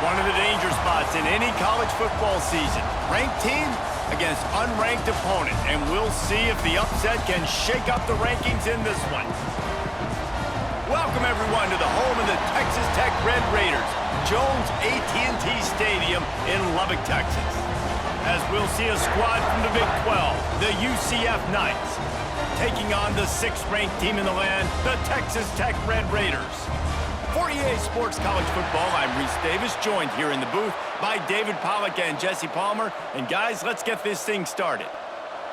One of the danger spots in any college football season. Ranked team against unranked opponent, and we'll see if the upset can shake up the rankings in this one. Welcome, everyone, to the home of the Texas Tech Red Raiders, Jones AT&T Stadium in Lubbock, Texas. As we'll see a squad from the Big 12, the UCF Knights, taking on the 6th-ranked team in the land, the Texas Tech Red Raiders. For EA Sports College Football, I'm Reese Davis, joined here in the booth by David Pollack and Jesse Palmer. And guys, let's get this thing started.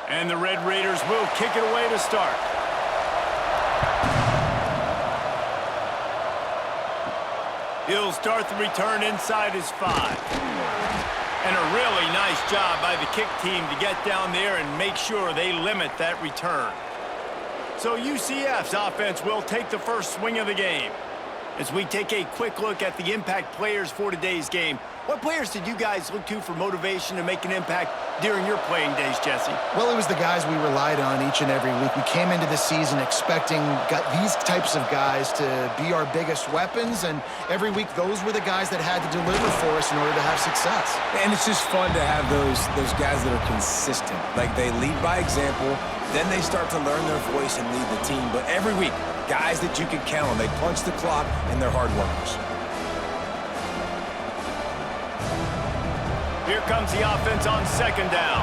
And the Red Raiders will kick it away to start. He'll start the return inside his 5. And a really nice job by the kick team to get down there and make sure they limit that return. So UCF's offense will take the first swing of the game. As we take a quick look at the impact players for today's game, what players did you guys look to for motivation to make an impact during your playing days, Jesse? Well, it was the guys we relied on each and every week. We came into the season expecting these types of guys to be our biggest weapons, and every week those were the guys that had to deliver for us in order to have success. And it's just fun to have those guys that are consistent. Like, they lead by example, then they start to learn their voice and lead the team. But every week, guys that you can count on, they punch the clock, and they're hard workers. Here comes the offense on 2nd down.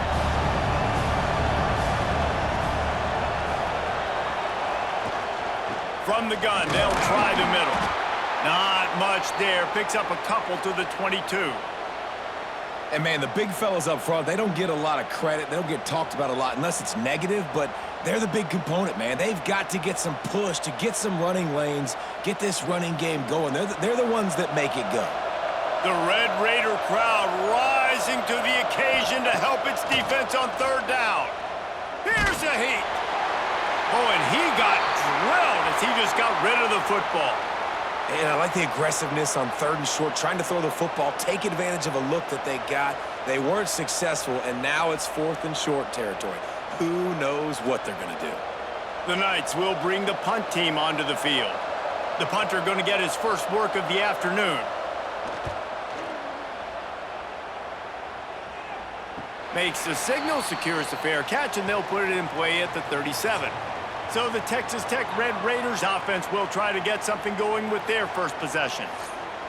From the gun, they'll try the middle. Not much there. Picks up a couple to the 22. And, man, the big fellas up front, they don't get a lot of credit. They don't get talked about a lot unless it's negative, but they're the big component, man. They've got to get some push, to get some running lanes, get this running game going. They're the ones that make it go. The Red Raider crowd rising to the occasion to help its defense on 3rd down. Here's a heat. Oh, and he got drilled as he just got rid of the football. And I like the aggressiveness on 3rd and short, trying to throw the football, take advantage of a look that they got. They weren't successful, and now it's 4th and short territory. Who knows what they're going to do? The Knights will bring the punt team onto the field. The punter going to get his first work of the afternoon. Makes the signal, secures the fair catch, and they'll put it in play at the 37. So the Texas Tech Red Raiders offense will try to get something going with their first possession.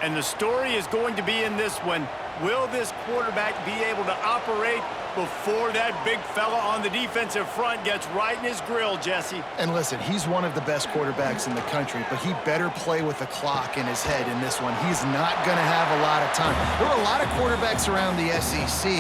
And the story is going to be in this one. Will this quarterback be able to operate before that big fella on the defensive front gets right in his grill, Jesse? And listen, he's one of the best quarterbacks in the country, but he better play with the clock in his head in this one. He's not going to have a lot of time. There were a lot of quarterbacks around the SEC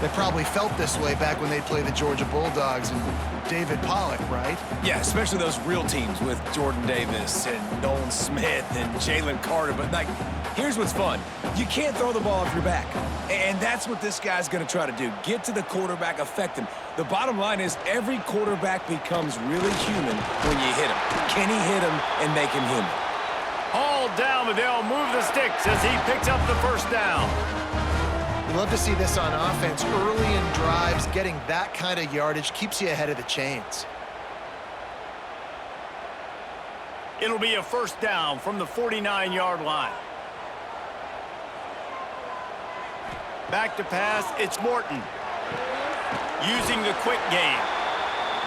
that probably felt this way back when they played the Georgia Bulldogs and David Pollack, right? Yeah, especially those real teams with Jordan Davis and Nolan Smith and Jalen Carter. But, like, here's what's fun. You can't throw the ball off your back. And that's what this guy's going to try to do. Get to the quarterback, affect him. The bottom line is every quarterback becomes really human when you hit him. Can he hit him and make him human? All down, but they'll move the sticks as he picks up the 1st down. You love to see this on offense. Early in drives, getting that kind of yardage keeps you ahead of the chains. It'll be a 1st down from the 49-yard line. Back to pass, it's Morton. Using the quick game.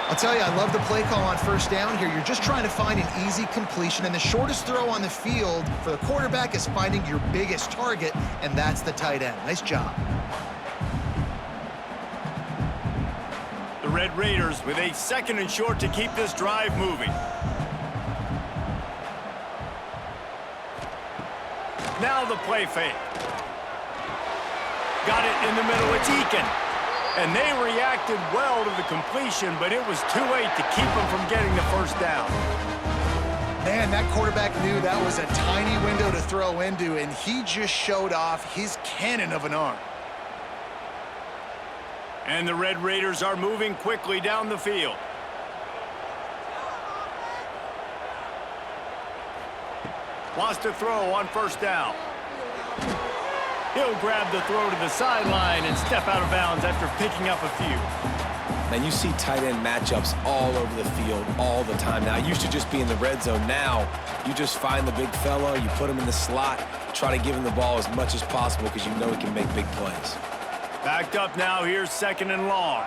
I'll tell you, I love the play call on 1st down here. You're just trying to find an easy completion, and the shortest throw on the field for the quarterback is finding your biggest target, and that's the tight end. Nice job. The Red Raiders with a 2nd and short to keep this drive moving. Now the play fake. Got it in the middle, it's Eakin. And they reacted well to the completion, but it was too late to keep them from getting the 1st down. Man, that quarterback knew that was a tiny window to throw into, and he just showed off his cannon of an arm. And the Red Raiders are moving quickly down the field. Wants to throw on 1st down. He'll grab the throw to the sideline and step out of bounds after picking up a few. Now, you see tight end matchups all over the field all the time. Now, it used to just be in the red zone. Now, you just find the big fella, you put him in the slot, try to give him the ball as much as possible because you know he can make big plays. Backed up now, here's 2nd and long.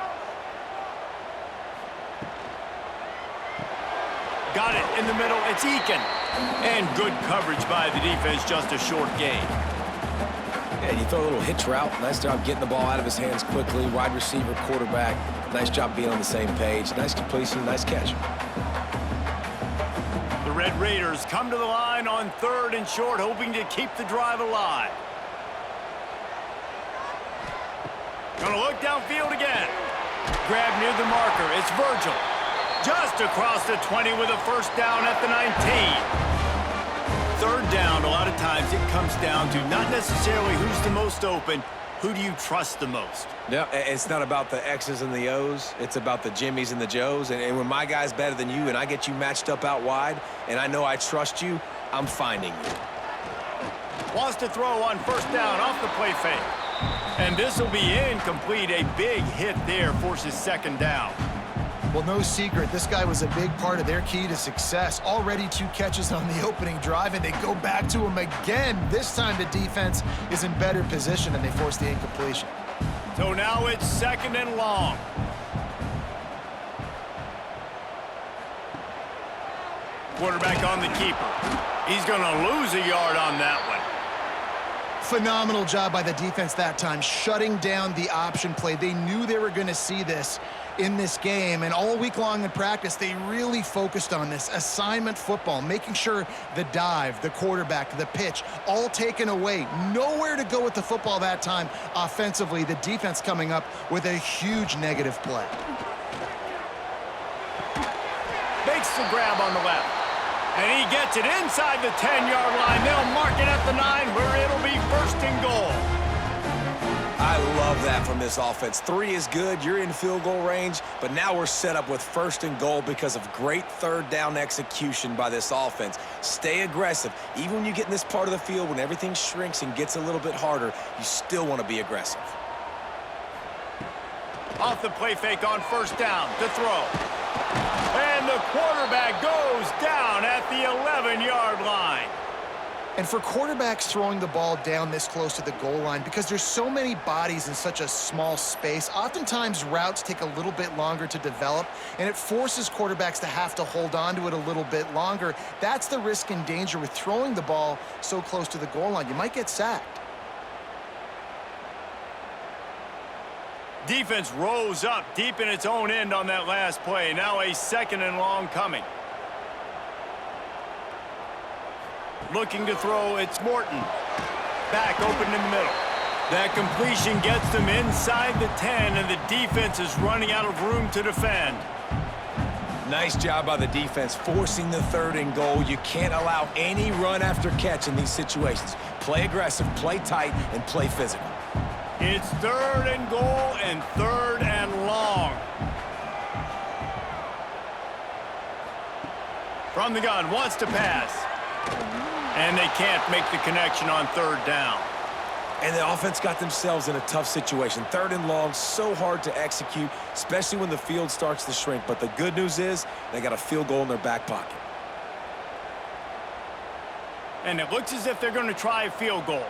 Got it in the middle, it's Eakin. And good coverage by the defense, just a short gain. And you throw a little hitch route. Nice job getting the ball out of his hands quickly. Wide receiver, quarterback. Nice job being on the same page. Nice completion, nice catch. The Red Raiders come to the line on 3rd and short, hoping to keep the drive alive. Gonna look downfield again. Grab near the marker, it's Virgil. Just across the 20 with a first down at the 19. 3rd down, a lot of times it comes down to not necessarily who's the most open, who do you trust the most? Yeah, it's not about the X's and the O's. It's about the Jimmies and the Joes. And when my guy's better than you and I get you matched up out wide and I know I trust you, I'm finding you. Wants to throw on 1st down off the play fake. And this will be incomplete. A big hit there forces 2nd down. Well, no secret, this guy was a big part of their key to success. Already 2 catches on the opening drive, and they go back to him again. This time the defense is in better position, and they force the incompletion. So now it's 2nd and long. Quarterback on the keeper. He's going to lose a yard on that one. Phenomenal job by the defense that time, shutting down the option play. They knew they were going to see this in this game, and all week long in practice, they really focused on this assignment football, making sure the dive, the quarterback, the pitch, all taken away. Nowhere to go with the football that time offensively. The defense coming up with a huge negative play. Makes the grab on the left. And he gets it inside the 10-yard line. They'll mark it at the 9 where it'll be 1st and goal. I love that from this offense. 3 is good. You're in field goal range, but now we're set up with 1st and goal because of great 3rd down execution by this offense. Stay aggressive. Even when you get in this part of the field, when everything shrinks and gets a little bit harder, you still want to be aggressive. Off the play fake on 1st down to throw. And the quarterback goes down at the 11-yard line. And for quarterbacks throwing the ball down this close to the goal line, because there's so many bodies in such a small space, oftentimes routes take a little bit longer to develop, and it forces quarterbacks to have to hold on to it a little bit longer. That's the risk and danger with throwing the ball so close to the goal line. You might get sacked. Defense rose up deep in its own end on that last play. Now a 2nd and long coming. Looking to throw, it's Morton. Back open in the middle. That completion gets them inside the 10, and the defense is running out of room to defend. Nice job by the defense forcing the 3rd and goal. You can't allow any run after catch in these situations. Play aggressive, play tight, and play physical. It's 3rd and goal and 3rd and long. From the gun, wants to pass. And they can't make the connection on 3rd down. And the offense got themselves in a tough situation. 3rd and long, so hard to execute, especially when the field starts to shrink. But the good news is they got a field goal in their back pocket. And it looks as if they're going to try a field goal.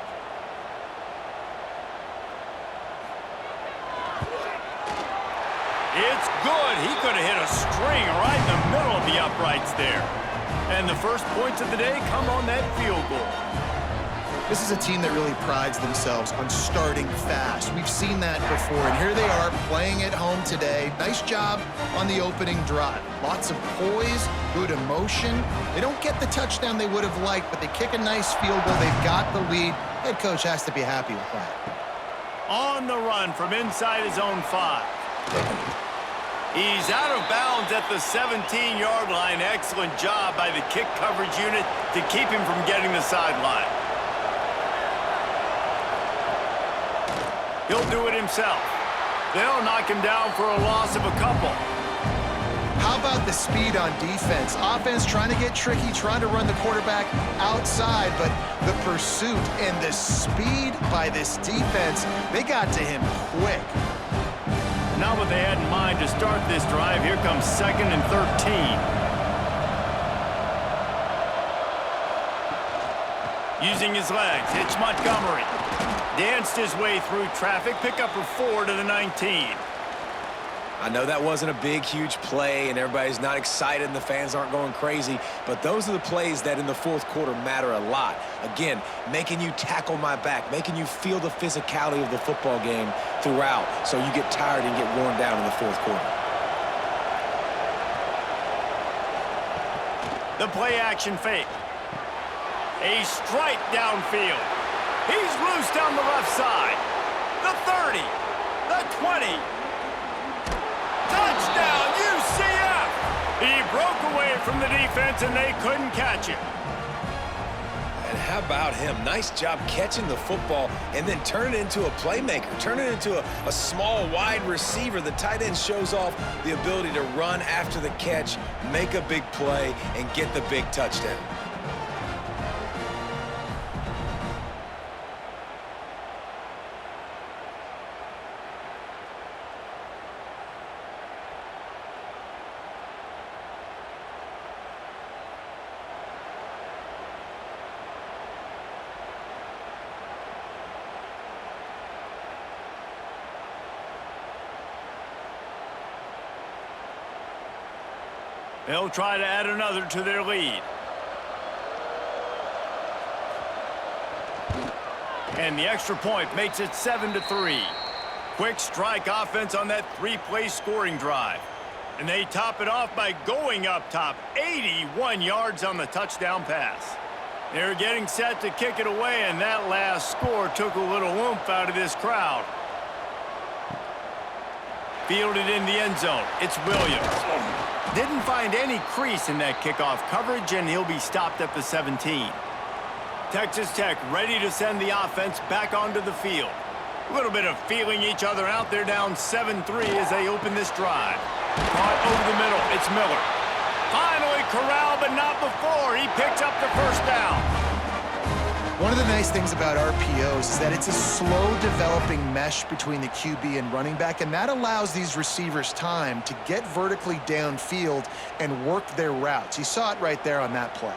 It's good. He could have hit a string right in the middle of the uprights there. And the first points of the day come on that field goal. This is a team that really prides themselves on starting fast. We've seen that before, and here they are playing at home today. Nice job on the opening drive. Lots of poise, good emotion. They don't get the touchdown they would have liked, but they kick a nice field goal. They've got the lead. Head coach has to be happy with that. On the run from inside his own 5. He's out of bounds at the 17-yard line. Excellent job by the kick coverage unit to keep him from getting the sideline. He'll do it himself. They'll knock him down for a loss of a couple. How about the speed on defense? Offense trying to get tricky, trying to run the quarterback outside, but the pursuit and the speed by this defense, they got to him quick. not what they had in mind to start this drive. Here comes 2nd and 13. Using his legs, it's Montgomery. Danced his way through traffic, pick up for 4 to the 19. I know that wasn't a big, huge play, and everybody's not excited and the fans aren't going crazy, but those are the plays that in the fourth quarter matter a lot. Again, making you tackle my back, making you feel the physicality of the football game throughout so you get tired and get worn down in the fourth quarter. The play-action fake. A strike downfield. He's loose down the left side. The 30. The 20. Touchdown, UCF! He broke away from the defense, and they couldn't catch him. And how about him? Nice job catching the football and then turn it into a playmaker. Turn it into a small, wide receiver. The tight end shows off the ability to run after the catch, make a big play, and get the big touchdown. They'll try to add another to their lead. And the extra point makes it 7-3. Quick strike offense on that 3-play scoring drive. And they top it off by going up top. 81 yards on the touchdown pass. They're getting set to kick it away, and that last score took a little oomph out of this crowd. Fielded in the end zone. It's Williams. Didn't find any crease in that kickoff coverage, and he'll be stopped at the 17. Texas Tech ready to send the offense back onto the field. A little bit of feeling each other out. They're down 7-3 as they open this drive. Caught over the middle. It's Miller. Finally corralled, but not before. He picks up the first down. One of the nice things about RPOs is that it's a slow-developing mesh between the QB and running back, and that allows these receivers time to get vertically downfield and work their routes. You saw it right there on that play.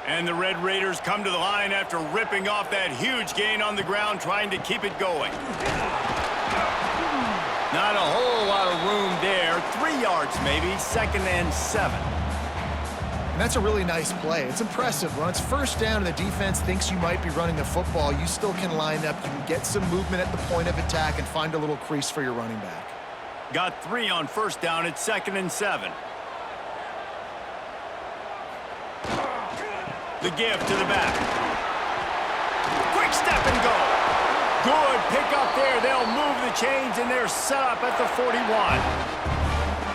And the Red Raiders come to the line after ripping off that huge gain on the ground, trying to keep it going. Not a whole lot of room there. 3 yards maybe, 2nd and 7. And that's a really nice play. It's impressive. When it's first down and the defense thinks you might be running the football, you still can line up. You can get some movement at the point of attack and find a little crease for your running back. Got 3 on first down. It's 2nd and 7. The give to the back. Quick step and go. Good pick up there. They'll move the chains, and they're set up at the 41.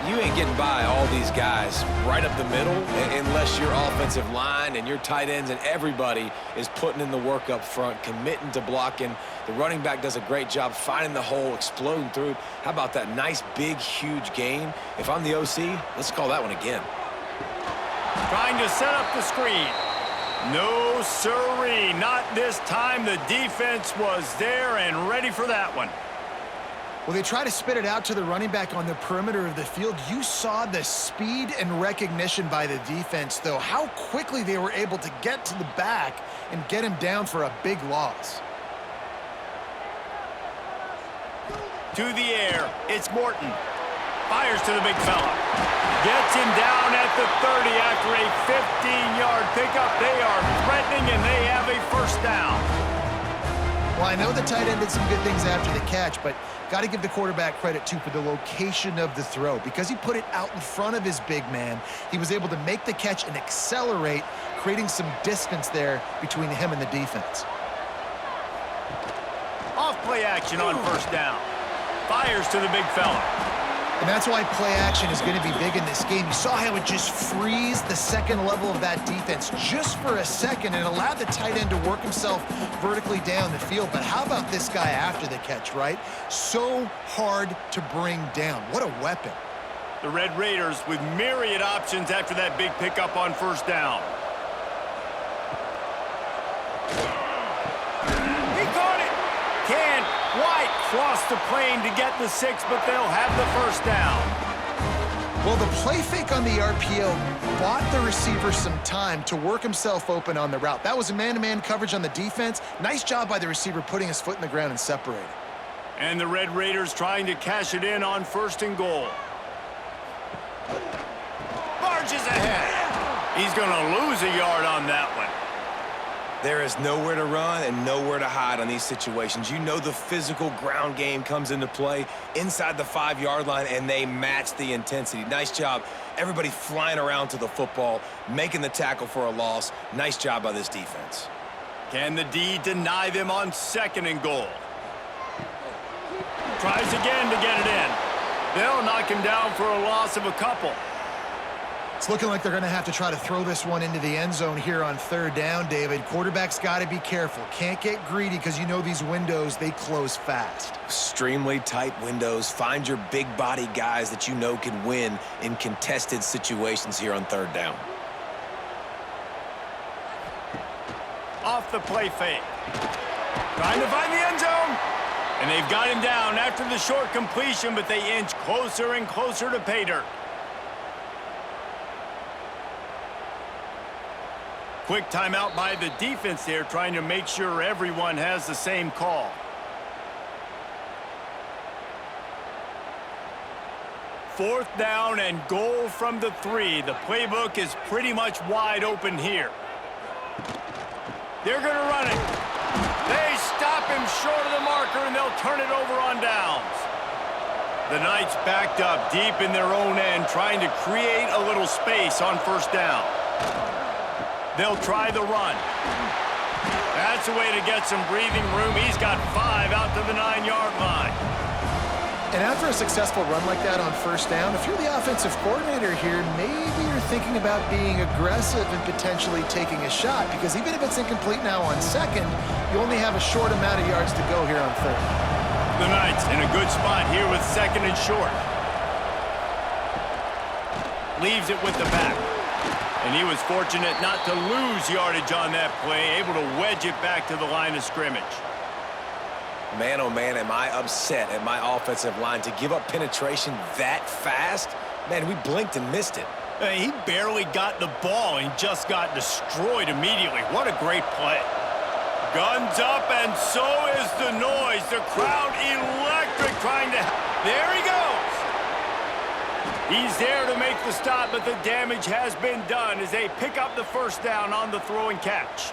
You ain't getting by all these guys right up the middle unless your offensive line and your tight ends and everybody is putting in the work up front, committing to blocking. The running back does a great job finding the hole, exploding through. How about that nice, big, huge gain? If I'm the OC, let's call that one again. Trying to set up the screen. No, sirree, not this time. The defense was there and ready for that one. Well, they try to spit it out to the running back on the perimeter of the field. You saw the speed and recognition by the defense, though, how quickly they were able to get to the back and get him down for a big loss. To the air, it's Morton. Fires to the big fella. Gets him down at the 30 after a 15-yard pickup. They are threatening, and they have a first down. Well, I know the tight end did some good things after the catch, but got to give the quarterback credit, too, for the location of the throw. Because he put it out in front of his big man, he was able to make the catch and accelerate, creating some distance there between him and the defense. Off play action on first down. Fires to the big fella. And that's why play action is going to be big in this game. You saw how it just frees the second level of that defense just for a second and allowed the tight end to work himself vertically down the field. But how about this guy after the catch, right? So hard to bring down. What a weapon. The Red Raiders with myriad options after that big pickup on first down. He caught it. Can White lost the plane to get the 6, but they'll have the first down. Well, the play fake on the RPO bought the receiver some time to work himself open on the route. That was a man-to-man coverage on the defense. Nice job by the receiver putting his foot in the ground and separating. And the Red Raiders trying to cash it in on 1st and goal. Barges ahead. He's going to lose a yard on that one. There is nowhere to run and nowhere to hide on these situations. You know the physical ground game comes into play inside the 5-yard line, and they match the intensity. Nice job. Everybody flying around to the football, making the tackle for a loss. Nice job by this defense. Can the D deny them on 2nd and goal? Tries again to get it in. They'll knock him down for a loss of a couple. It's looking like they're going to have to try to throw this one into the end zone here on 3rd down, David. Quarterback's got to be careful. Can't get greedy because you know these windows, they close fast. Extremely tight windows. Find your big body guys that you know can win in contested situations here on 3rd down. Off the play fake. Trying to find the end zone. And they've got him down after the short completion, but they inch closer and closer to pay dirt. Quick timeout by the defense there, trying to make sure everyone has the same call. Fourth down and goal from the 3. The playbook is pretty much wide open here. They're going to run it. They stop him short of the marker, and they'll turn it over on downs. The Knights backed up deep in their own end, trying to create a little space on 1st down. They'll try the run. That's a way to get some breathing room. He's got 5 out to the 9-yard line. And after a successful run like that on 1st down, if you're the offensive coordinator here, maybe you're thinking about being aggressive and potentially taking a shot, because even if it's incomplete now on 2nd, you only have a short amount of yards to go here on 3rd. The Knights in a good spot here with 2nd and short. Leaves it with the back. And he was fortunate not to lose yardage on that play, able to wedge it back to the line of scrimmage. Man, oh man, am I upset at my offensive line to give up penetration that fast? Man, we blinked and missed it. He barely got the ball and just got destroyed immediately. What a great play. Guns up, and so is the noise. The crowd electric, trying to... There he goes. He's there to make the stop, but the damage has been done as they pick up the 1st down on the throw and catch.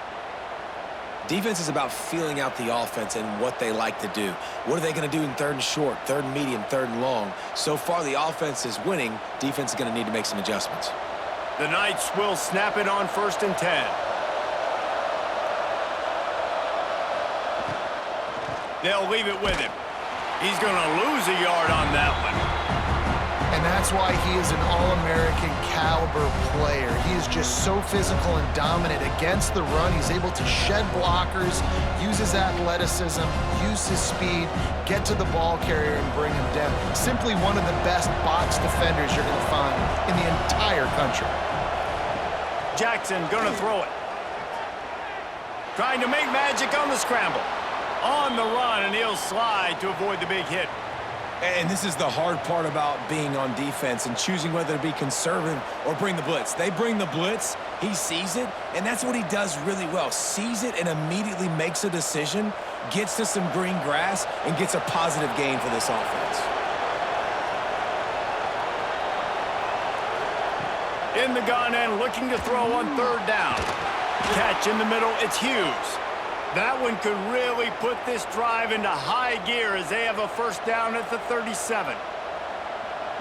Defense is about feeling out the offense and what they like to do. What are they going to do in 3rd and short, 3rd and medium, 3rd and long? So far, the offense is winning. Defense is going to need to make some adjustments. The Knights will snap it on 1st and 10. They'll leave it with him. He's going to lose a yard on that one. And that's why he is an All-American caliber player. He is just so physical and dominant against the run. He's able to shed blockers, use his athleticism, use his speed, get to the ball carrier and bring him down. Simply one of the best box defenders you're going to find in the entire country. Jackson going to throw it. Trying to make magic on the scramble. On the run, and he'll slide to avoid the big hit. And this is the hard part about being on defense and choosing whether to be conservative or bring the blitz. They bring the blitz, he sees it, and that's what he does really well. Sees it and immediately makes a decision, gets to some green grass, and gets a positive gain for this offense. In the gun and looking to throw on 3rd down. Catch in the middle, it's Hughes. That one could really put this drive into high gear as they have a 1st down at the 37.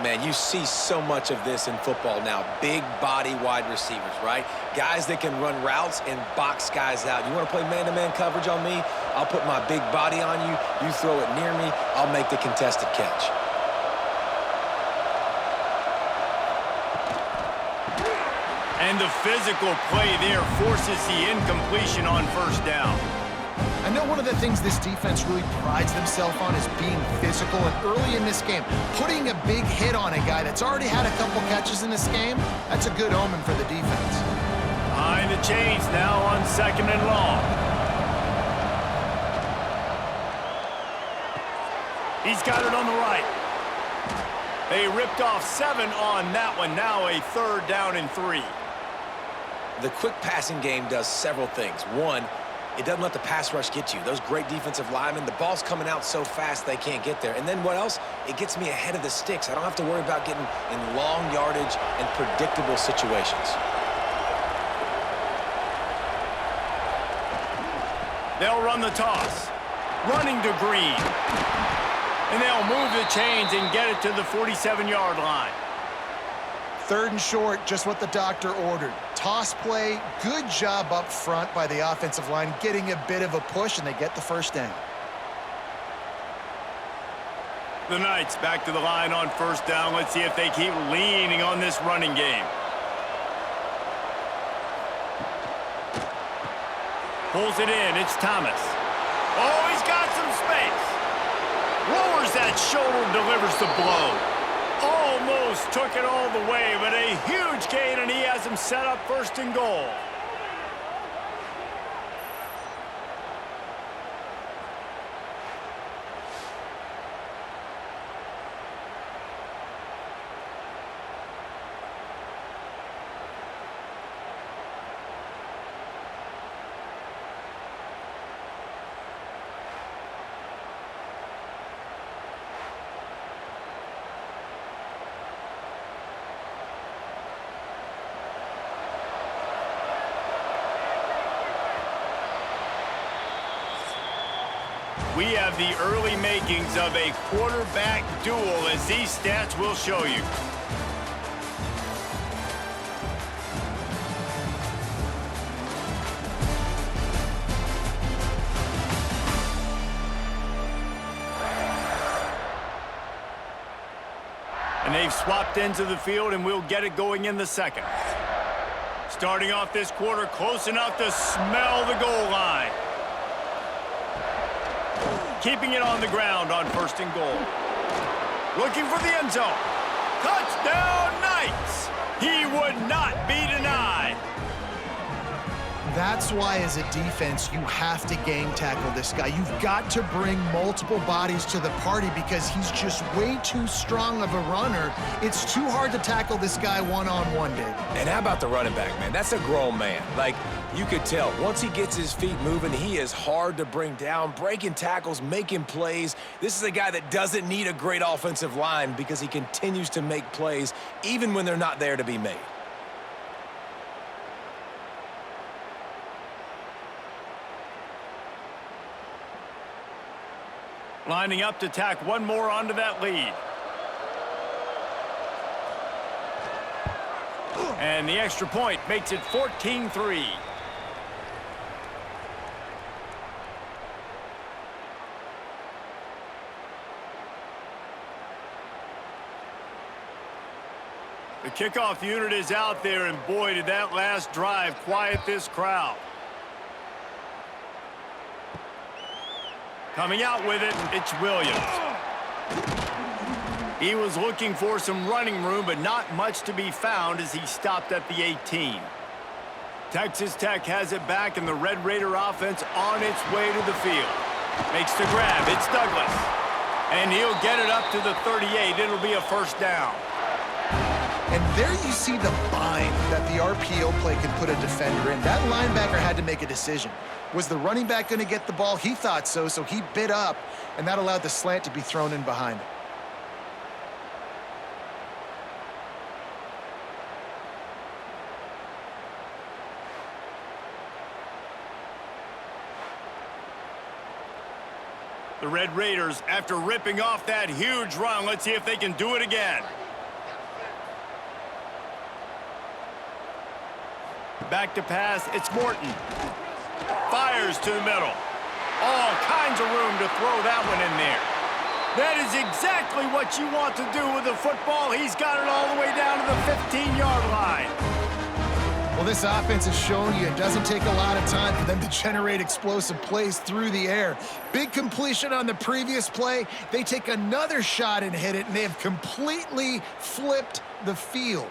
Man, you see so much of this in football now. Big body wide receivers, right? Guys that can run routes and box guys out. You want to play man-to-man coverage on me? I'll put my big body on you. You throw it near me, I'll make the contested catch. And the physical play there forces the incompletion on 1st down. I know one of the things this defense really prides themselves on is being physical, and early in this game, putting a big hit on a guy that's already had a couple catches in this game, that's a good omen for the defense. Behind the chains now on 2nd and long. He's got it on the right. They ripped off 7 on that one. Now a 3rd down and 3. The quick passing game does several things. One, it doesn't let the pass rush get you. Those great defensive linemen, the ball's coming out so fast they can't get there. And then what else? It gets me ahead of the sticks. I don't have to worry about getting in long yardage and predictable situations. They'll run the toss. Running to Green. And they'll move the chains and get it to the 47-yard line. 3rd and short, just what the doctor ordered. Toss play, good job up front by the offensive line, getting a bit of a push, and they get the 1st down. The Knights back to the line on 1st down. Let's see if they keep leaning on this running game. Pulls it in. It's Thomas. Oh, he's got some space. Lowers that shoulder, delivers the blow. Almost took it all the way, but a huge gain, and he has him set up 1st and goal. We have the early makings of a quarterback duel, as these stats will show you. And they've swapped into the field, and we'll get it going in the 2nd. Starting off this quarter, close enough to smell the goal line. Keeping it on the ground on 1st and goal. Looking for the end zone. Touchdown, Knights! He would not be denied. That's why, as a defense, you have to gang tackle this guy. You've got to bring multiple bodies to the party because he's just way too strong of a runner. It's too hard to tackle this guy one-on-one, Dave. And how about the running back, man? That's a grown man. Like, you could tell, once he gets his feet moving, he is hard to bring down, breaking tackles, making plays. This is a guy that doesn't need a great offensive line because he continues to make plays even when they're not there to be made. Lining up to tack one more onto that lead. And the extra point makes it 14-3. The kickoff unit is out there, and boy, did that last drive quiet this crowd. Coming out with it, it's Williams. He was looking for some running room, but not much to be found as he stopped at the 18. Texas Tech has it back, and the Red Raider offense on its way to the field. Makes the grab. It's Douglas. And he'll get it up to the 38. It'll be a 1st down. And there you see the bind that the RPO play can put a defender in. That linebacker had to make a decision. Was the running back going to get the ball? He thought so, so he bit up, and that allowed the slant to be thrown in behind him. The Red Raiders, after ripping off that huge run, let's see if they can do it again. Back to pass, it's Morton. Fires to the middle. All kinds of room to throw that one in there. That is exactly what you want to do with the football. He's got it all the way down to the 15-yard line. Well, this offense has shown you it doesn't take a lot of time for them to generate explosive plays through the air. Big completion on the previous play. They take another shot and hit it, and they have completely flipped the field.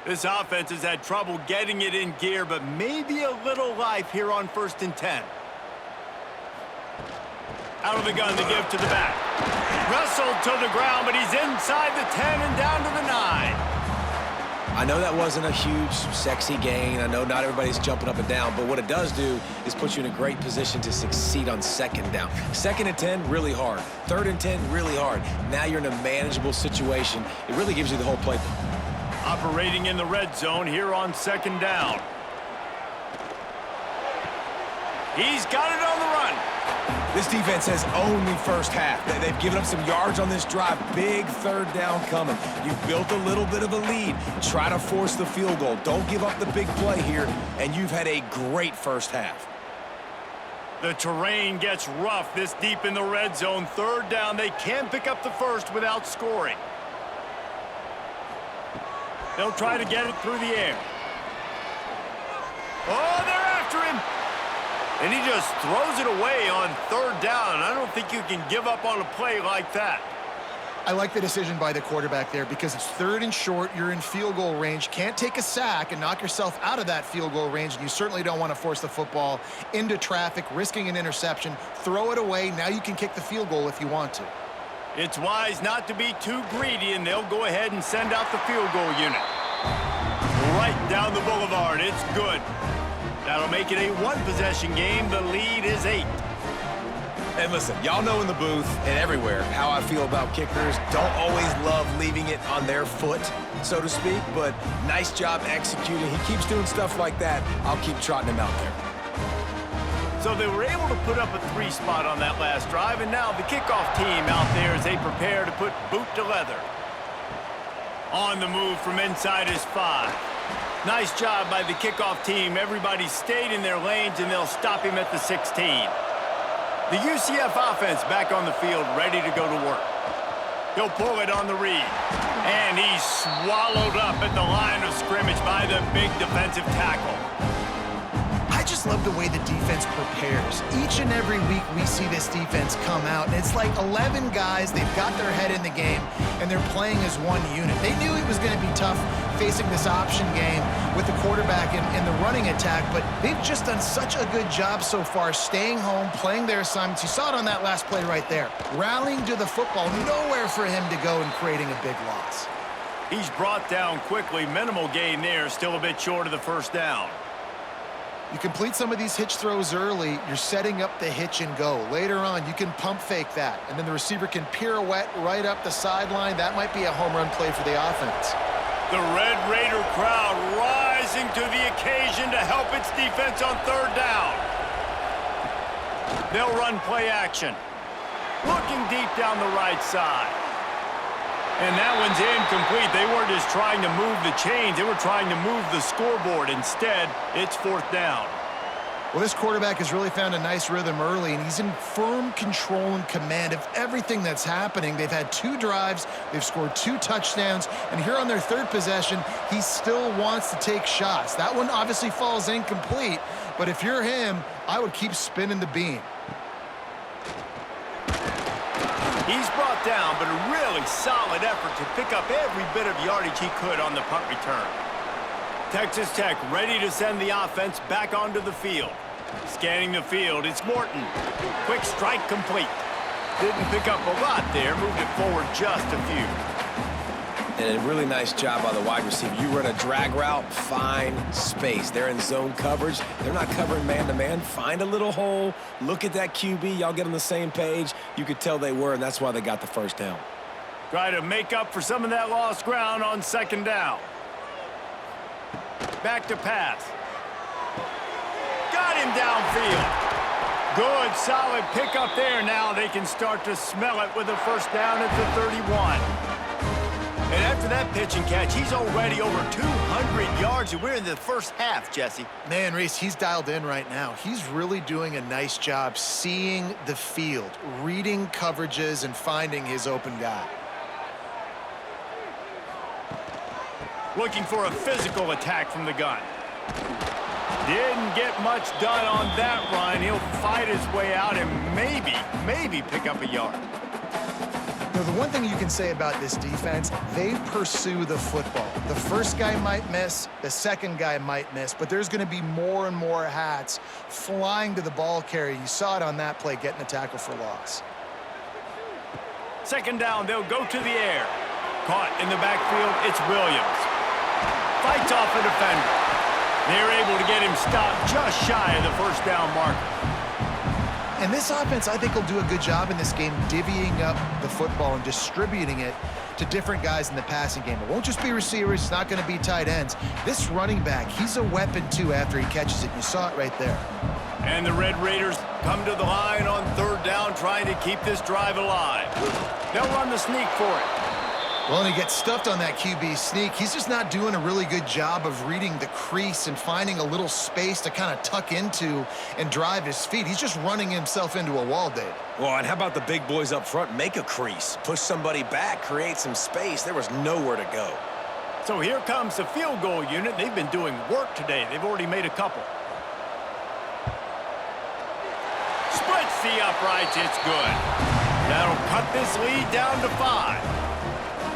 This offense has had trouble getting it in gear, but maybe a little life here on 1st and 10. Out of the gun to give to the back. Wrestled to the ground, but he's inside the 10 and down to the 9. I know that wasn't a huge, sexy gain. I know not everybody's jumping up and down, but what it does do is put you in a great position to succeed on 2nd down. 2nd and 10, really hard. 3rd and 10, really hard. Now you're in a manageable situation. It really gives you the whole playbook. Operating in the red zone here on 2nd down. He's got it on the run. This defense has owned the first half. They've given up some yards on this drive. Big 3rd down coming. You've built a little bit of a lead. Try to force the field goal. Don't give up the big play here, and you've had a great first half. The terrain gets rough this deep in the red zone. 3rd down. They can pick up the first without scoring. They'll try to get it through the air. Oh, they're after him. And he just throws it away on 3rd down. I don't think you can give up on a play like that. I like the decision by the quarterback there because it's 3rd and short. You're in field goal range. Can't take a sack and knock yourself out of that field goal range. And you certainly don't want to force the football into traffic, risking an interception. Throw it away. Now you can kick the field goal if you want to. It's wise not to be too greedy, and they'll go ahead and send out the field goal unit. Right down the boulevard. It's good. That'll make it a 1-possession game. The lead is 8. And listen, y'all know in the booth and everywhere how I feel about kickers. Don't always love leaving it on their foot, so to speak, but nice job executing. He keeps doing stuff like that. I'll keep trotting him out there. So they were able to put up a 3 spot on that last drive, and now the kickoff team out there as they prepare to put boot to leather. On the move from inside his 5. Nice job by the kickoff team. Everybody stayed in their lanes, and they'll stop him at the 16. The UCF offense back on the field, ready to go to work. He'll pull it on the read. And he's swallowed up at the line of scrimmage by the big defensive tackle. I just love the way the defense prepares. Each and every week we see this defense come out, and it's like 11 guys. They've got their head in the game, and they're playing as one unit. They knew it was going to be tough facing this option game with the quarterback in the running attack, but they've just done such a good job so far staying home, playing their assignments. You saw it on that last play right there. Rallying to the football, nowhere for him to go and creating a big loss. He's brought down quickly. Minimal gain there, still a bit short of the 1st down. You complete some of these hitch throws early, you're setting up the hitch and go. Later on, you can pump fake that, and then the receiver can pirouette right up the sideline. That might be a home run play for the offense. The Red Raider crowd rising to the occasion to help its defense on 3rd down. They'll run play action. Looking deep down the right side. And that one's incomplete. They weren't just trying to move the chains. They were trying to move the scoreboard. Instead, it's 4th down. Well, this quarterback has really found a nice rhythm early, and he's in firm control and command of everything that's happening. They've had 2 drives. They've scored 2 touchdowns. And here on their 3rd possession, he still wants to take shots. That one obviously falls incomplete. But if you're him, I would keep spinning the beam. He's brought down, but a really solid effort to pick up every bit of yardage he could on the punt return. Texas Tech ready to send the offense back onto the field. Scanning the field, it's Morton. Quick strike complete. Didn't pick up a lot there, moved it forward just a few. And a really nice job by the wide receiver. You run a drag route, find space. They're in zone coverage. They're not covering man-to-man. Find a little hole. Look at that QB. Y'all get on the same page. You could tell they were, and that's why they got the 1st down. Try to make up for some of that lost ground on 2nd down. Back to pass. Got him downfield. Good, solid pickup there. Now they can start to smell it with a 1st down at the 31. And after that pitch and catch, he's already over 200 yards, and we're in the 1st half, Jesse. Man, Reese, he's dialed in right now. He's really doing a nice job seeing the field, reading coverages, and finding his open guy. Looking for a physical attack from the gun. Didn't get much done on that run. He'll fight his way out and maybe pick up a yard. You know, the one thing you can say about this defense, they pursue the football. The first guy might miss, the second guy might miss, but there's going to be more and more hats flying to the ball carrier. You saw it on that play, getting a tackle for loss. Second down, they'll go to the air. Caught in the backfield, it's Williams. Fights off a defender. They're able to get him stopped just shy of the first down marker. And this offense, I think, will do a good job in this game divvying up the football and distributing it to different guys in the passing game. It won't just be receivers. It's not going to be tight ends. This running back, he's a weapon, too, after he catches it. You saw it right there. And the Red Raiders come to the line on third down, trying to keep this drive alive. They'll run the sneak for it. Well, and he gets stuffed on that QB sneak. He's just not doing a really good job of reading the crease and finding a little space to kind of tuck into and drive his feet. He's just running himself into a wall, Dave. Well, and how about the big boys up front? Make a crease, push somebody back, create some space. There was nowhere to go. So here comes the field goal unit. They've been doing work today. They've already made a couple. Splits the uprights. It's good. That'll cut this lead down to 5.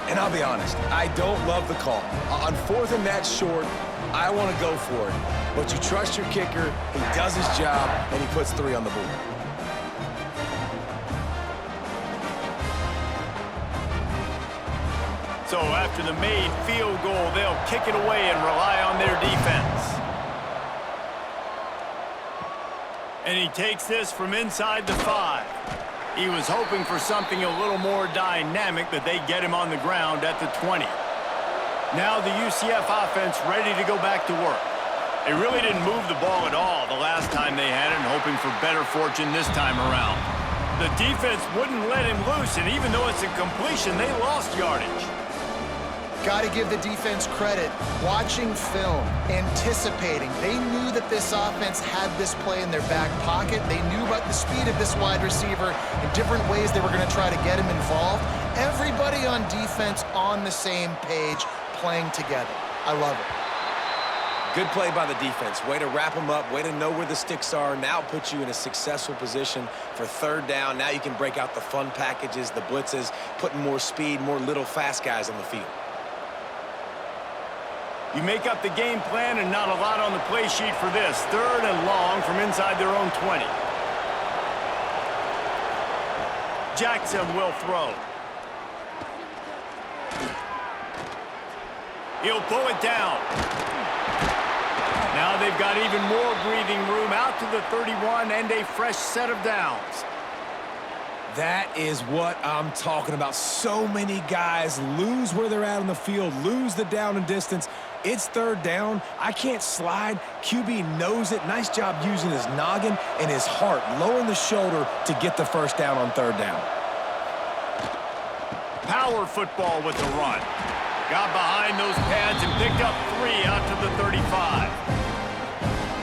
And I'll be honest, I don't love the call. On fourth and that short, I want to go for it. But you trust your kicker, he does his job, and he puts 3 on the board. So after the made field goal, they'll kick it away and rely on their defense. And he takes this from inside the 5. He was hoping for something a little more dynamic, but they get him on the ground at the 20. Now the UCF offense ready to go back to work. They really didn't move the ball at all the last time they had it, hoping for better fortune this time around. The defense wouldn't let him loose, and even though it's a completion, they lost yardage. Got to give the defense credit. Watching film, anticipating. They knew that this offense had this play in their back pocket. They knew about the speed of this wide receiver and different ways they were going to try to get him involved. Everybody on defense on the same page, playing together. I love it. Good play by the defense. Way to wrap them up. Way to know where the sticks are. Now put you in a successful position for third down. Now you can break out the fun packages, the blitzes, putting more speed, more little fast guys on the field. You make up the game plan and not a lot on the play sheet for this. Third and long from inside their own 20. Jackson will throw. He'll pull it down. Now they've got even more breathing room out to the 31 and a fresh set of downs. That is what I'm talking about. So many guys lose where they're at on the field, lose the down and distance. It's third down. I can't slide. QB knows it. Nice job using his noggin and his heart, lowering the shoulder to get the first down on third down. Power football with the run. Got behind those pads and picked up 3 out to the 35.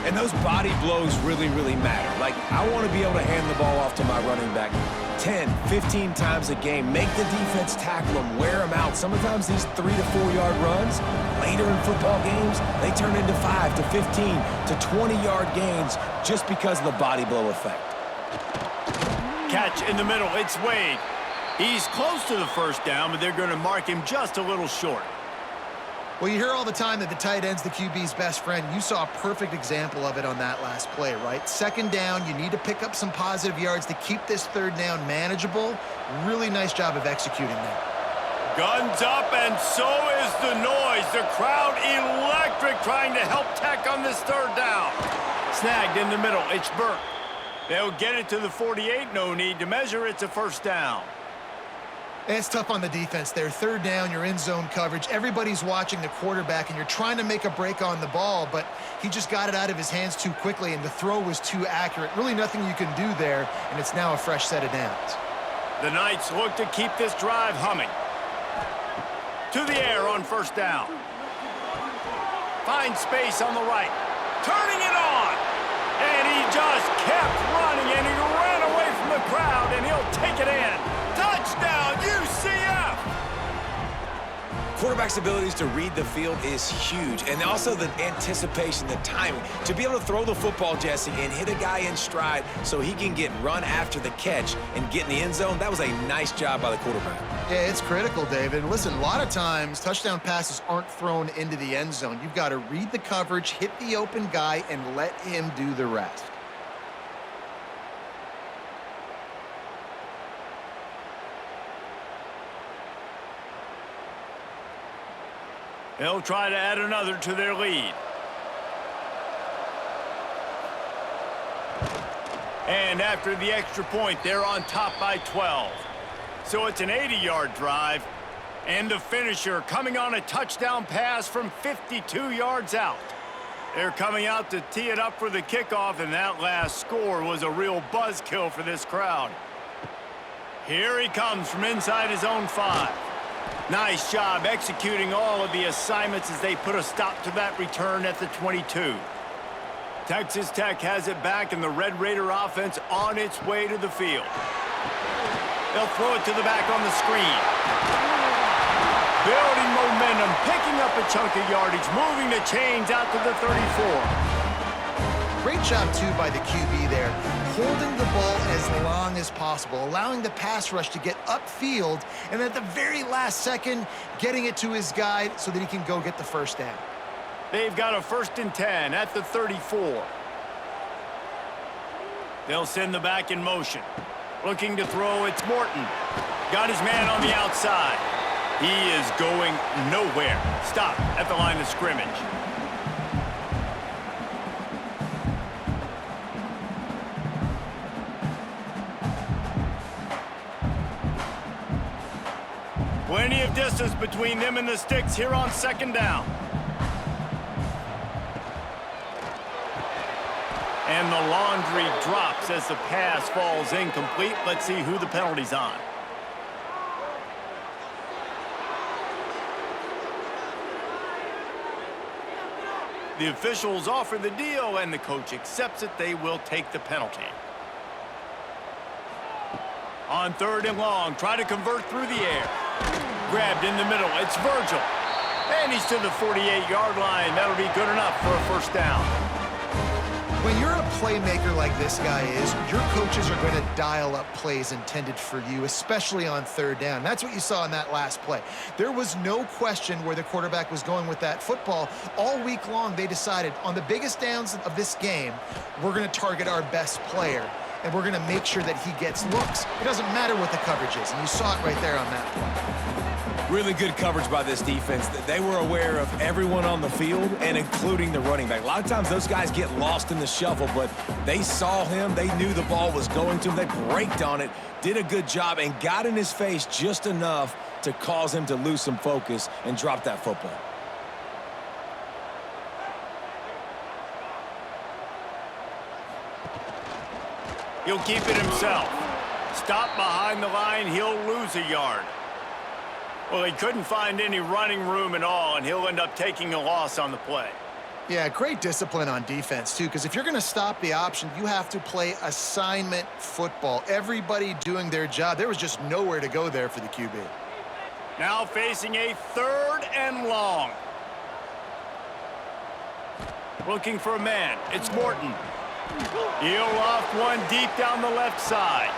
And those body blows really, really matter. Like, I want to be able to hand the ball off to my running back 10, 15 times a game. Make the defense tackle them, wear them out. Sometimes these 3 to 4 yard runs, later in football games, they turn into 5 to 15 to 20 yard gains just because of the body blow effect. Catch in the middle, it's Wade. He's close to the first down, but they're going to mark him just a little short. Well, you hear all the time that the tight end's the QB's best friend. You saw a perfect example of it on that last play, right? Second down, you need to pick up some positive yards to keep this third down manageable. Really nice job of executing that. Guns up, and so is the noise. The crowd electric, trying to help Tech on this third down. Snagged in the middle, it's Burke. They'll get it to the 48, no need to measure, it's a first down. It's tough on the defense there. Third down, you're in zone coverage. Everybody's watching the quarterback, and you're trying to make a break on the ball, but he just got it out of his hands too quickly, and the throw was too accurate. Really nothing you can do there, and it's now a fresh set of downs. The Knights look to keep this drive humming. To the air on first down. Finds space on the right. Turning it on. And he just kept running, and he ran away from the crowd, and he'll take it in. Touchdown, UCF! Quarterback's abilities to read the field is huge, and also the anticipation, the timing. To be able to throw the football, Jesse, and hit a guy in stride so he can get run after the catch and get in the end zone, that was a nice job by the quarterback. Yeah, it's critical, David. Listen, a lot of times touchdown passes aren't thrown into the end zone. You've got to read the coverage, hit the open guy, and let him do the rest. They'll try to add another to their lead. And after the extra point, they're on top by 12. So it's an 80-yard drive. And the finisher coming on a touchdown pass from 52 yards out. They're coming out to tee it up for the kickoff, and that last score was a real buzzkill for this crowd. Here he comes from inside his own 5. Nice job executing all of the assignments as they put a stop to that return at the 22. Texas Tech has it back, and the Red Raider offense on its way to the field. They'll throw it to the back on the screen. Building momentum, picking up a chunk of yardage, moving the chains out to the 34. Great job, too, by the QB there, holding the ball as long as possible, allowing the pass rush to get upfield, and at the very last second, getting it to his guy so that he can go get the first down. They've got a 1st and 10 at the 34. They'll send the back in motion. Looking to throw, it's Morton. Got his man on the outside. He is going nowhere. Stop at the line of scrimmage. Plenty of distance between them and the sticks here on 2nd down. And the laundry drops as the pass falls incomplete. Let's see who the penalty's on. The officials offer the deal, and the coach accepts it. They will take the penalty. On 3rd and long, try to convert through the air. Grabbed in the middle, it's Virgil. And he's to the 48-yard line. That'll be good enough for a 1st down. When you're a playmaker like this guy is, your coaches are going to dial up plays intended for you, especially on 3rd down. That's what you saw in that last play. There was no question where the quarterback was going with that football. All week long, they decided on the biggest downs of this game, we're going to target our best player, and we're going to make sure that he gets looks. It doesn't matter what the coverage is, and you saw it right there on that play. Really good coverage by this defense. They were aware of everyone on the field, and including the running back. A lot of times those guys get lost in the shuffle, but they saw him. They knew the ball was going to him. They braked on it, did a good job, and got in his face just enough to cause him to lose some focus and drop that football. He'll keep it himself. Stop behind the line, he'll lose a yard. Well, he couldn't find any running room at all, and he'll end up taking a loss on the play. Yeah, great discipline on defense, too, because if you're going to stop the option, you have to play assignment football. Everybody doing their job. There was just nowhere to go there for the QB. Now facing a 3rd and long. Looking for a man. It's Morton. He'll loft one deep down the left side.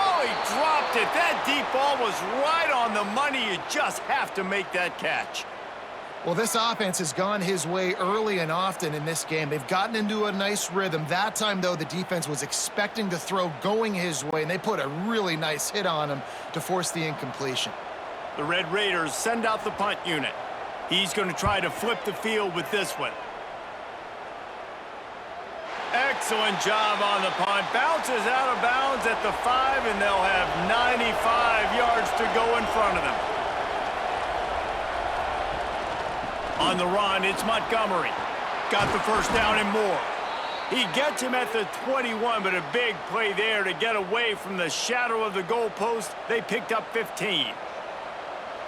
Oh, he dropped it. That deep ball was right on the money. You just have to make that catch. Well, this offense has gone his way early and often in this game. They've gotten into a nice rhythm. That time, though, the defense was expecting to throw going his way, and they put a really nice hit on him to force the incompletion. The Red Raiders send out the punt unit. He's going to try to flip the field with this one. Excellent job on the punt. Bounces out of bounds at the 5, and they'll have 95 yards to go in front of them. On the run, it's Montgomery. Got the 1st down and more. He gets him at the 21, but a big play there to get away from the shadow of the goalpost. They picked up 15.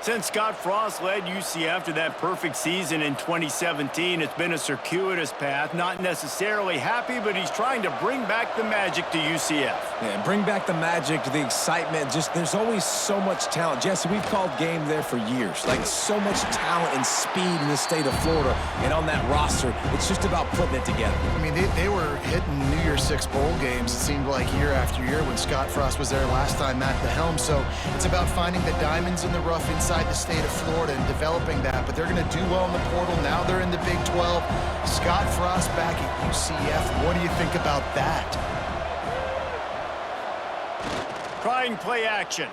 Since Scott Frost led UCF to that perfect season in 2017, it's been a circuitous path. Not necessarily happy, but he's trying to bring back the magic to UCF. Yeah, bring back the magic, the excitement. Just there's always so much talent. Jesse, we've called game there for years. Like, so much talent and speed in the state of Florida. And on that roster, it's just about putting it together. I mean, they were hitting New Year's Six bowl games, it seemed like, year after year when Scott Frost was there last time at the helm. So it's about finding the diamonds in the rough inside the state of Florida and developing that. But they're going to do well in the portal. Now they're in the Big 12. Scott Frost back at UCF. What do you think about that? Trying play action.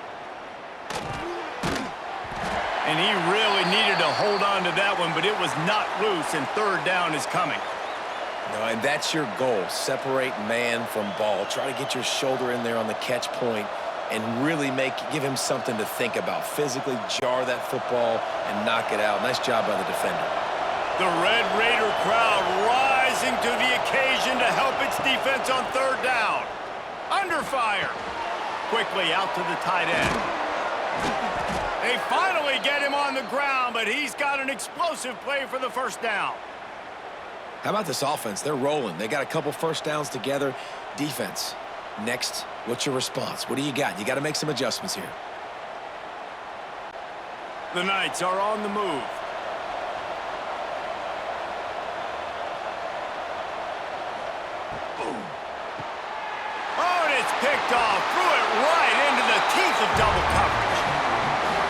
And he really needed to hold on to that one, but it was not loose, and third down is coming. No, and that's your goal. Separate man from ball. Try to get your shoulder in there on the catch point and really give him something to think about. Physically jar that football and knock it out. Nice job by the defender. The Red Raider crowd rising to the occasion to help its defense on third down. Under fire. Quickly out to the tight end. They finally get him on the ground, but he's got an explosive play for the first down. How about this offense? They're rolling. They got a couple first downs together. Defense. Next, what's your response? What do you got? You got to make some adjustments here. The Knights are on the move. Oh, and it's picked off. Threw it right into the teeth of double coverage.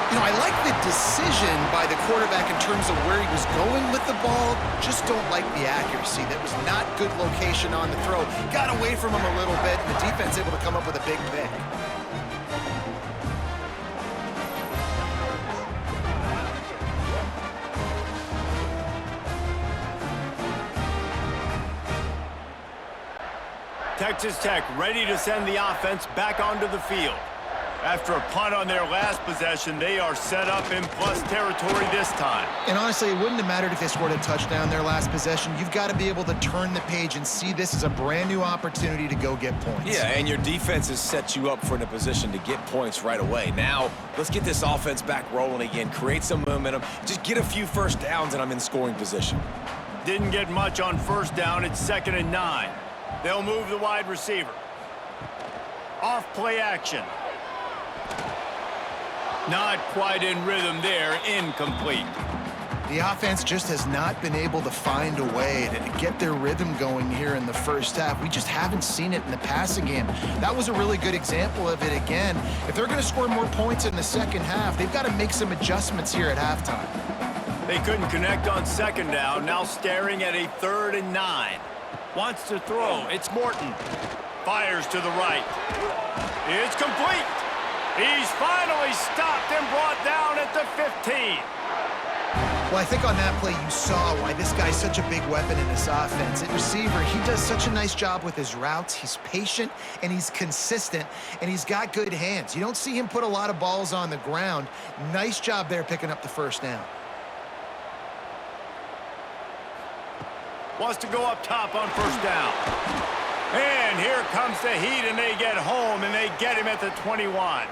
You know, I like the decision by the quarterback in terms of where he was going with the ball. Just don't like the accuracy. That was not good location on the throw. Got away from him a little bit, and the defense able to come up with a big pick. Texas Tech ready to send the offense back onto the field. After a punt on their last possession, they are set up in plus territory this time. And honestly, it wouldn't have mattered if they scored a touchdown their last possession. You've got to be able to turn the page and see this as a brand new opportunity to go get points. Yeah, and your defense has set you up for in a position to get points right away. Now, let's get this offense back rolling again, create some momentum, just get a few first downs, and I'm in scoring position. Didn't get much on first down. It's 2nd and 9. They'll move the wide receiver. Off play action. Not quite in rhythm there. Incomplete. The offense just has not been able to find a way to get their rhythm going here in the first half. We just haven't seen it in the passing game. That was a really good example of it again. If they're going to score more points in the second half, they've got to make some adjustments here at halftime. They couldn't connect on 2nd down. Now staring at a 3rd and 9. Wants to throw. It's Morton. Fires to the right. It's complete. He's finally stopped and brought down at the 15. Well, I think on that play you saw why this guy's such a big weapon in this offense. At receiver, he does such a nice job with his routes. He's patient, and he's consistent, and he's got good hands. You don't see him put a lot of balls on the ground. Nice job there picking up the first down. Wants to go up top on first down. And here comes the heat, and they get home, and they get him at the 21.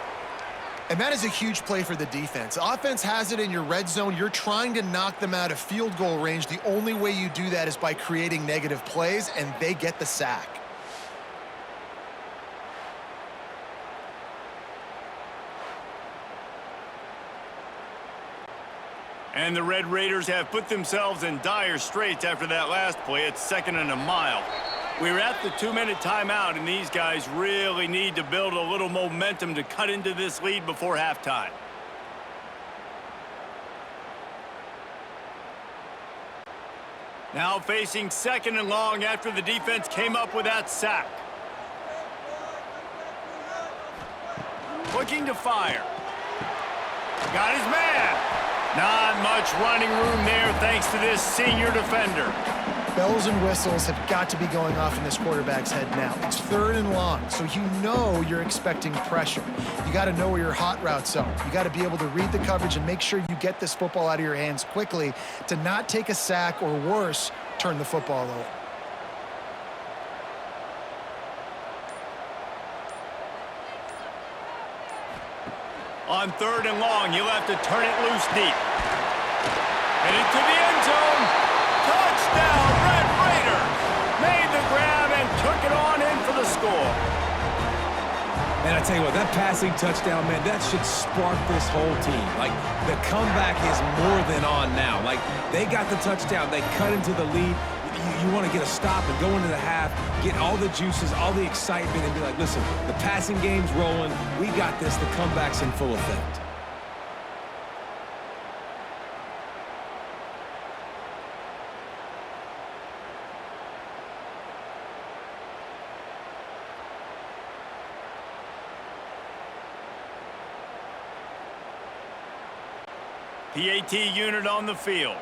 And that is a huge play for the defense. Offense has it in your red zone. You're trying to knock them out of field goal range. The only way you do that is by creating negative plays, and they get the sack. And the Red Raiders have put themselves in dire straits after that last play. It's 2nd and a mile. We're at the 2-minute timeout, and these guys really need to build a little momentum to cut into this lead before halftime. Now facing 2nd and long after the defense came up with that sack. Looking to fire. Got his man. Not much running room there thanks to this senior defender. Bells and whistles have got to be going off in this quarterback's head now. It's 3rd and long, so you know you're expecting pressure. You got to know where your hot routes are. You got to be able to read the coverage and make sure you get this football out of your hands quickly to not take a sack or worse, turn the football over. On 3rd and long, you'll have to turn it loose deep. Headed to the end zone. Touchdown, Red Raiders! Made the grab and took it on in for the score. And I tell you what, that passing touchdown, man, that should spark this whole team. Like, the comeback is more than on now. Like, they got the touchdown. They cut into the lead. You want to get a stop and go into the half, get all the juices, all the excitement, and be like, listen, the passing game's rolling. We got this. The comeback's in full effect. PAT unit on the field.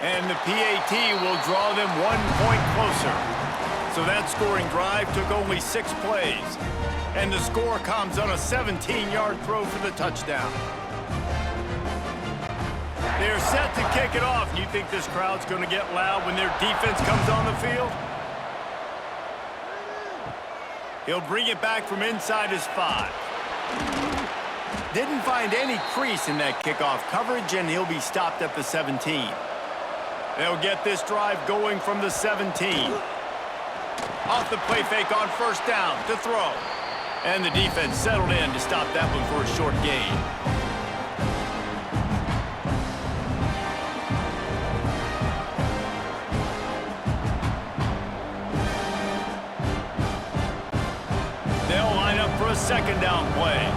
And the PAT will draw them 1 point closer. So that scoring drive took only 6 plays. And the score comes on a 17-yard throw for the touchdown. They're set to kick it off. You think this crowd's going to get loud when their defense comes on the field? He'll bring it back from inside his 5. Didn't find any crease in that kickoff coverage, and he'll be stopped at the 17. They'll get this drive going from the 17. Off the play fake on 1st down to throw. And the defense settled in to stop that one for a short gain. They'll line up for a 2nd down play.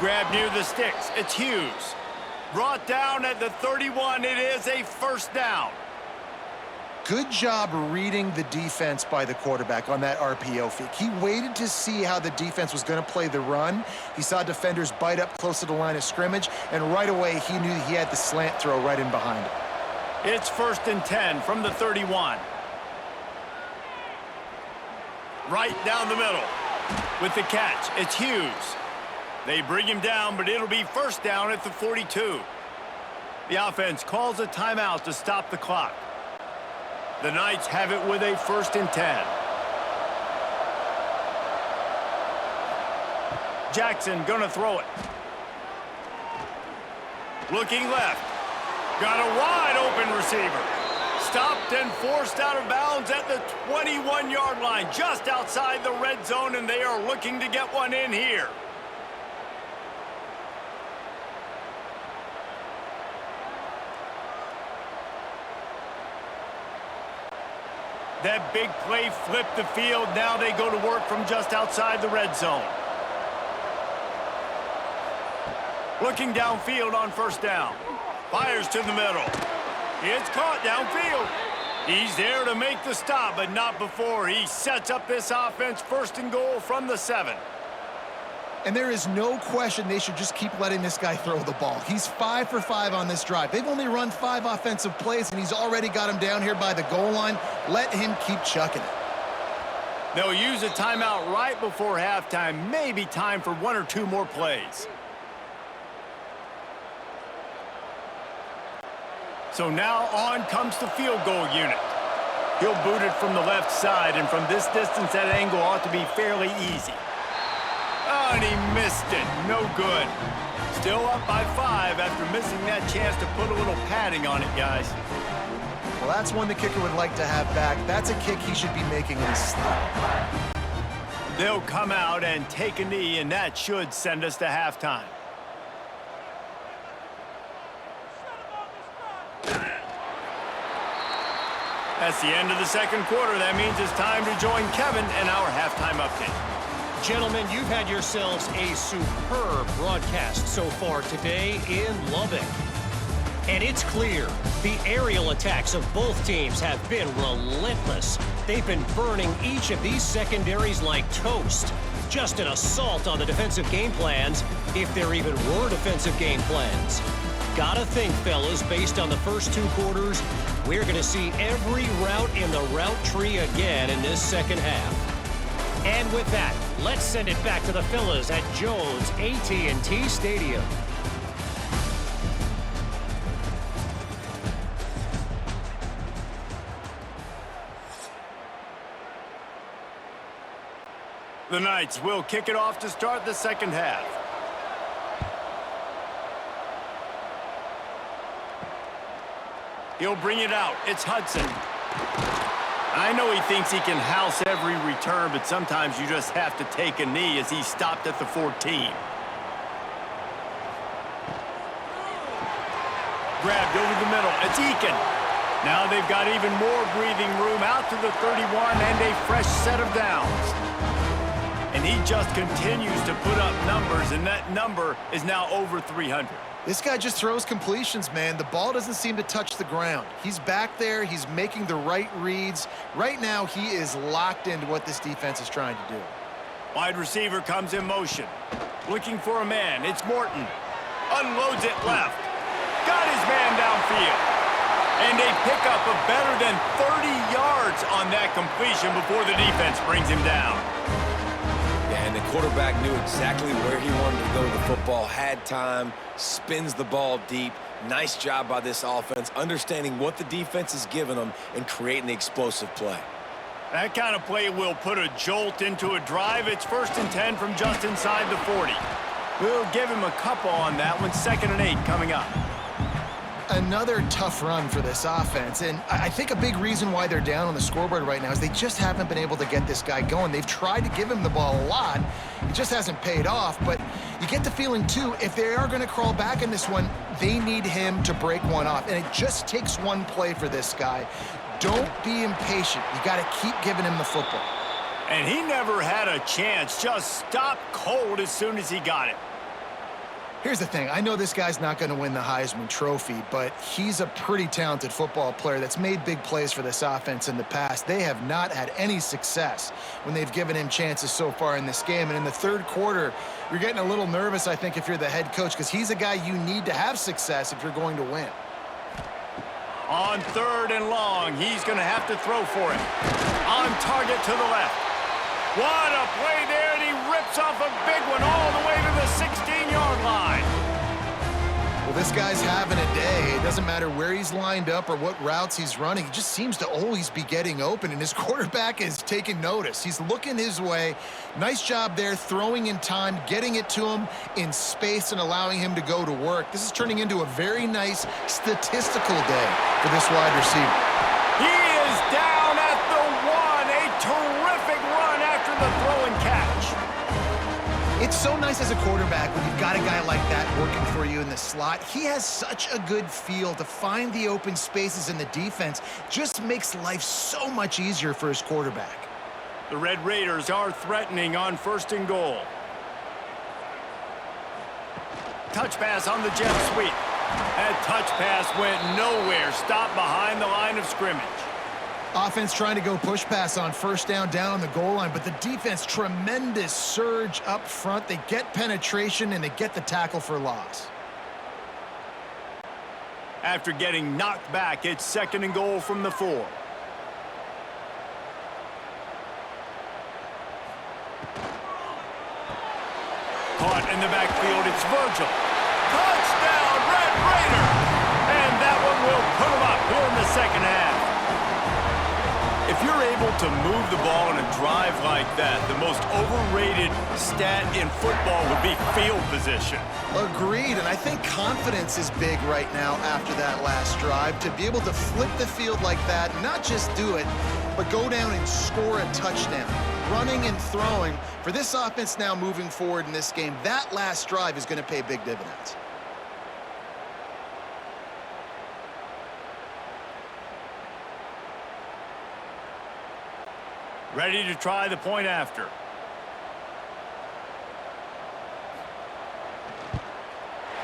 Grab near the sticks. It's Hughes. Brought down at the 31. It is a 1st down. Good job reading the defense by the quarterback on that RPO fake. He waited to see how the defense was going to play the run. He saw defenders bite up close to the line of scrimmage, and right away he knew he had the slant throw right in behind it. It's 1st and 10 from the 31. Right down the middle. With the catch, it's Hughes. They bring him down, but it'll be 1st down at the 42. The offense calls a timeout to stop the clock. The Knights have it with a 1st and 10. Jackson gonna throw it. Looking left. Got a wide open receiver. Stopped and forced out of bounds at the 21-yard line, just outside the red zone, and they are looking to get one in here. That big play flipped the field. Now they go to work from just outside the red zone. Looking downfield on 1st down. Fires to the middle. It's caught downfield. He's there to make the stop, but not before he sets up this offense 1st and goal from the 7. And there is no question they should just keep letting this guy throw the ball. He's 5 for 5 on this drive. They've only run 5 offensive plays, and he's already got him down here by the goal line. Let him keep chucking it. They'll use a timeout right before halftime. Maybe time for 1 or 2 more plays. So now on comes the field goal unit. He'll boot it from the left side, and from this distance, that angle ought to be fairly easy. Oh, and he missed it. No good. Still up by 5 after missing that chance to put a little padding on it, guys. Well, that's one the kicker would like to have back. That's a kick he should be making in his sleep. They'll come out and take a knee, and that should send us to halftime. That's the end of the 2nd quarter. That means it's time to join Kevin in our halftime update. Gentlemen, you've had yourselves a superb broadcast so far today in Lubbock. And it's clear the aerial attacks of both teams have been relentless. They've been burning each of these secondaries like toast. Just an assault on the defensive game plans, if there even were defensive game plans. Gotta think, fellas, based on the first 2 quarters, we're going to see every route in the route tree again in this 2nd half. And with that, let's send it back to the fellas at Jones AT&T Stadium. The Knights will kick it off to start the second half. He'll bring it out. It's Hudson. I know he thinks he can house every return, but sometimes you just have to take a knee as he stopped at the 14. Grabbed over the middle. It's Eakin. Now they've got even more breathing room out to the 31 and a fresh set of downs. And he just continues to put up numbers, and that number is now over 300. This guy just throws completions, man. The ball doesn't seem to touch the ground. He's back there. He's making the right reads. Right now, he is locked into what this defense is trying to do. Wide receiver comes in motion. Looking for a man. It's Morton. Unloads it left. Got his man downfield. And a pickup of better than 30 yards on that completion before the defense brings him down. And the quarterback knew exactly where he wanted to go with the football, had time, spins the ball deep. Nice job by this offense, understanding what the defense is giving them and creating the explosive play. That kind of play will put a jolt into a drive. It's 1st and 10 from just inside the 40. We'll give him a couple on that one. 2nd and 8 coming up. Another tough run for this offense, and I think a big reason why they're down on the scoreboard right now is they just haven't been able to get this guy going. They've tried to give him the ball a lot. It just hasn't paid off, but you get the feeling, too, if they are going to crawl back in this one, they need him to break one off, and it just takes one play for this guy. Don't be impatient. You got to keep giving him the football. And he never had a chance. Just stopped cold as soon as he got it. Here's the thing. I know this guy's not going to win the Heisman Trophy, but he's a pretty talented football player that's made big plays for this offense in the past. They have not had any success when they've given him chances so far in this game. And in the third quarter, you're getting a little nervous, I think, if you're the head coach, because he's a guy you need to have success if you're going to win. On 3rd and long, he's going to have to throw for it. On target to the left. What a play there, and he rips off a big one all the way to the 16-yard line. Well, this guy's having a day. It doesn't matter where he's lined up or what routes he's running. He just seems to always be getting open, and his quarterback is taking notice. He's looking his way. Nice job there, throwing in time, getting it to him in space and allowing him to go to work. This is turning into a very nice statistical day for this wide receiver. He is down at the 1. A terrific run after the throw and catch. It's so nice as a quarterback when you've got a guy like that working for you in the slot. He has such a good feel to find the open spaces in the defense. Just makes life so much easier for his quarterback. The Red Raiders are threatening on 1st and goal. Touch pass on the jet sweep. That touch pass went nowhere. Stopped behind the line of scrimmage. Offense trying to go push pass on 1st down on the goal line, but the defense, tremendous surge up front. They get penetration, and they get the tackle for loss. After getting knocked back, it's 2nd and goal from the 4. Caught in the backfield, it's Virgil. Touchdown, Red Raider! And that one will put him up here in the 2nd half. If you're able to move the ball in a drive like that, the most overrated stat in football would be field position. Agreed, and I think confidence is big right now after that last drive. To be able to flip the field like that, not just do it, but go down and score a touchdown. Running and throwing. For this offense now moving forward in this game, that last drive is going to pay big dividends. Ready to try the point after.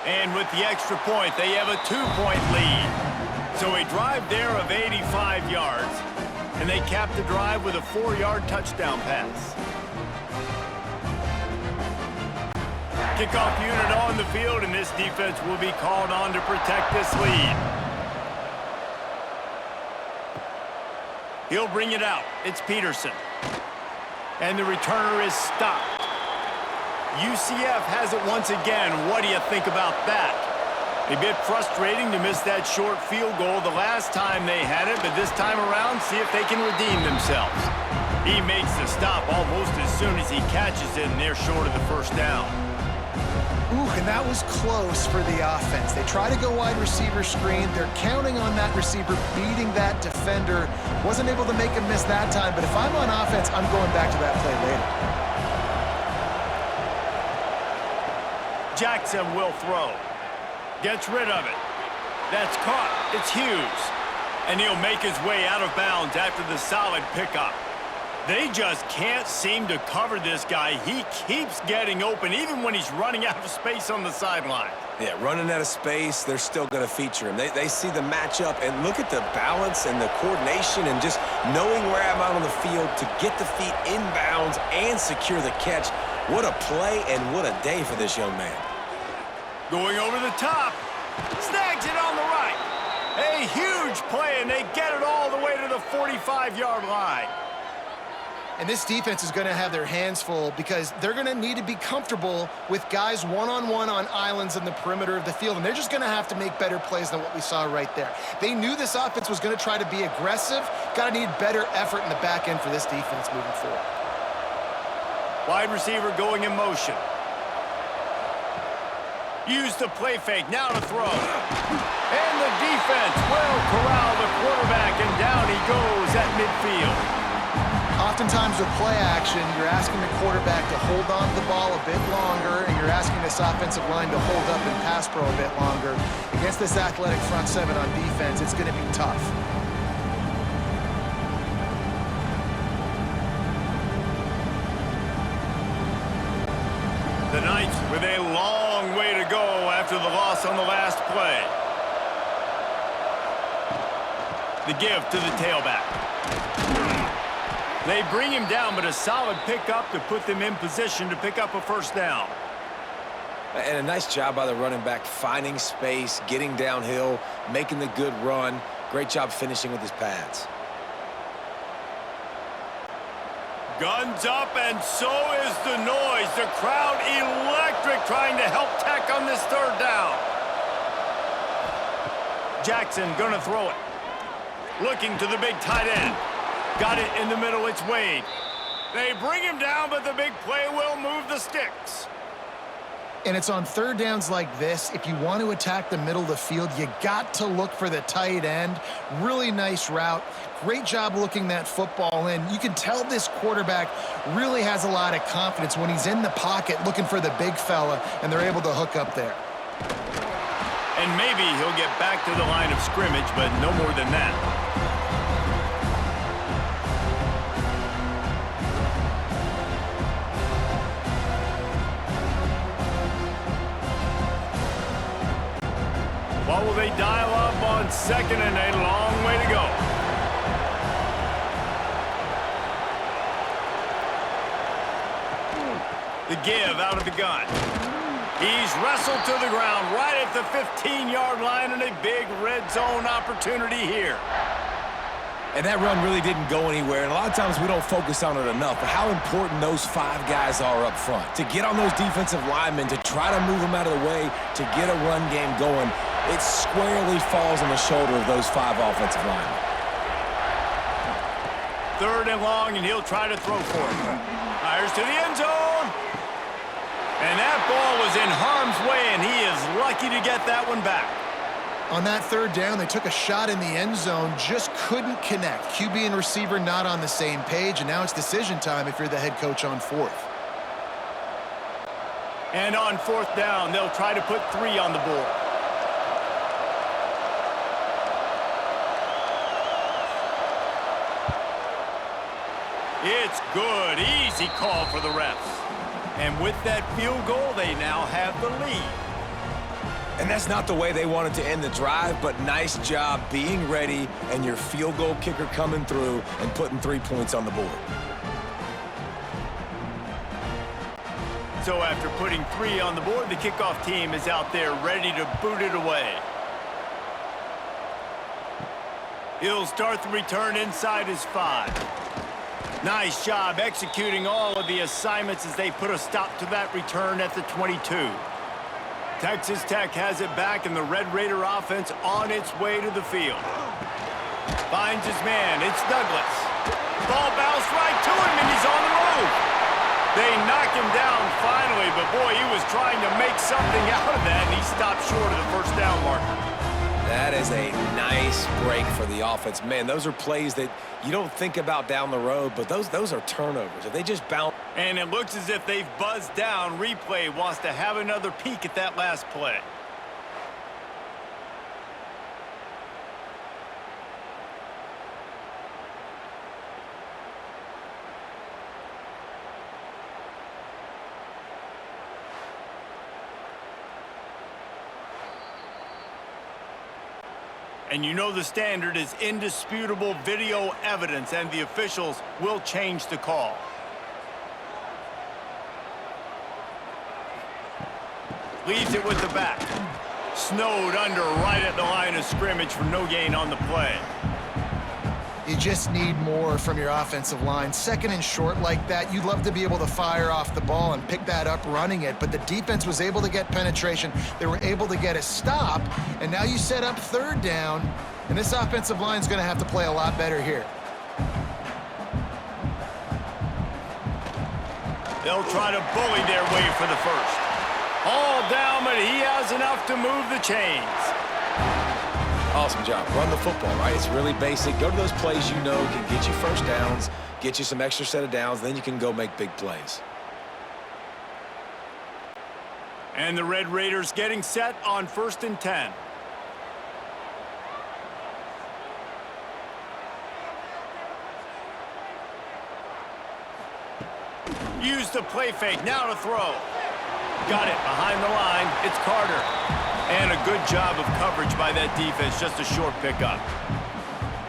And with the extra point, they have a 2-point lead. So a drive there of 85 yards. And they cap the drive with a 4-yard touchdown pass. Kickoff unit on the field, and this defense will be called on to protect this lead. He'll bring it out. It's Peterson. And the returner is stopped. UCF has it once again. What do you think about that? A bit frustrating to miss that short field goal the last time they had it, but this time around, see if they can redeem themselves. He makes the stop almost as soon as he catches it, and they're short of the first down. Ooh, and that was close for the offense. They try to go wide receiver screen. They're counting on that receiver beating that defender. Wasn't able to make him miss that time, but if I'm on offense, I'm going back to that play later. Jackson will throw. Gets rid of it. That's caught. It's Hughes. And he'll make his way out of bounds after the solid pickup. They just can't seem to cover this guy. He keeps getting open, even when he's running out of space on the sideline. Yeah, running out of space, they're still going to feature him. They see the matchup, and look at the balance and the coordination and just knowing where I'm out on the field to get the feet inbounds and secure the catch. What a play and what a day for this young man. Going over the top. Snags it on the right. A huge play, and they get it all the way to the 45-yard line. And this defense is going to have their hands full because they're going to need to be comfortable with guys one-on-one on islands in the perimeter of the field, and they're just going to have to make better plays than what we saw right there. They knew this offense was going to try to be aggressive. Got to need better effort in the back end for this defense moving forward. Wide receiver going in motion. Use the play fake, now to throw. And the defense will corral the quarterback, and down he goes at midfield. Oftentimes with play action, you're asking the quarterback to hold on to the ball a bit longer, and you're asking this offensive line to hold up and pass pro a bit longer. Against this athletic front seven on defense, it's going to be tough. The Knights with a long way to go after the loss on the last play. The give to the tailback. They bring him down, but a solid pickup to put them in position to pick up a first down. And a nice job by the running back, finding space, getting downhill, making the good run. Great job finishing with his pads. Guns up, and so is the noise. The crowd electric, trying to help Tech on this third down. Jackson gonna throw it. Looking to the big tight end. Got it in the middle, it's Wade. They bring him down, but the big play will move the sticks. And it's on third downs like this, if you want to attack the middle of the field, you got to look for the tight end. Really nice route. Great job looking that football in. You can tell this quarterback really has a lot of confidence when he's in the pocket looking for the big fella, and they're able to hook up there. And maybe he'll get back to the line of scrimmage, but no more than that. What will they dial up on second and a long way to go? The give out of the gun. He's wrestled to the ground right at the 15-yard line, and a big red zone opportunity here. And that run really didn't go anywhere, and a lot of times we don't focus on it enough, but how important those five guys are up front. To get on those defensive linemen, to try to move them out of the way, to get a run game going, it squarely falls on the shoulder of those five offensive linemen. Third and long, and he'll try to throw for it. Fires to the end zone. And that ball was in harm's way, and he is lucky to get that one back. On that third down, they took a shot in the end zone, just couldn't connect. QB and receiver not on the same page, and now it's decision time if you're the head coach on fourth. And on fourth down, they'll try to put 3 on the board. It's good. Easy call for the refs. And with that field goal, they now have the lead. And that's not the way they wanted to end the drive, but nice job being ready and your field goal kicker coming through and putting 3 points on the board. So after putting 3 on the board, the kickoff team is out there ready to boot it away. He'll start the return inside his 5. Nice job executing all of the assignments as they put a stop to that return at the 22. Texas Tech has it back, and the Red Raider offense on its way to the field. Finds his man. It's Douglas. Ball bounced right to him, and he's on the move. They knock him down finally, but boy, he was trying to make something out of that, and he stopped short of the first down marker. That is a nice break for the offense. Man, those are plays that you don't think about down the road, but those are turnovers. If they just bounce. And it looks as if they've buzzed down. Replay wants to have another peek at that last play. And you know the standard is indisputable video evidence, and the officials will change the call. Leaves it with the back. Snowed under right at the line of scrimmage for no gain on the play. You just need more from your offensive line. Second and short like that, you'd love to be able to fire off the ball and pick that up running it, but the defense was able to get penetration. They were able to get a stop, and now you set up third down, and this offensive line is going to have to play a lot better here. They'll try to bully their way for the first. All down, but he has enough to move the chains. Awesome job. Run the football, right? It's really basic. Go to those plays you know can get you first downs, get you some extra set of downs, then you can go make big plays. And the Red Raiders getting set on 1st and 10. Use the play fake, now to throw. Got it behind the line. It's Carter. And a good job of coverage by that defense, just a short pickup.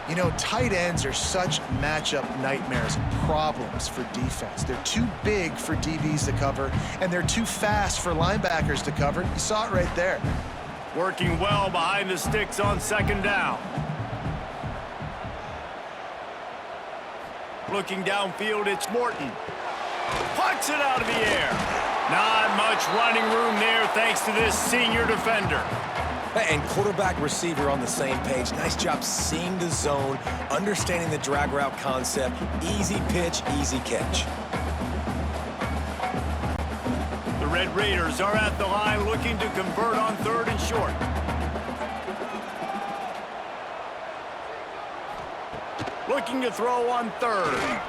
You know, tight ends are such matchup nightmares and problems for defense. They're too big for DBs to cover, and they're too fast for linebackers to cover. You saw it right there. Working well behind the sticks on 2nd down. Looking downfield, it's Morton. Pucks it out of the air. Not much running room there thanks to this senior defender. And quarterback receiver on the same page. Nice job seeing the zone, understanding the drag route concept. Easy pitch, easy catch. The Red Raiders are at the line looking to convert on 3rd and short. Looking to throw on 3rd.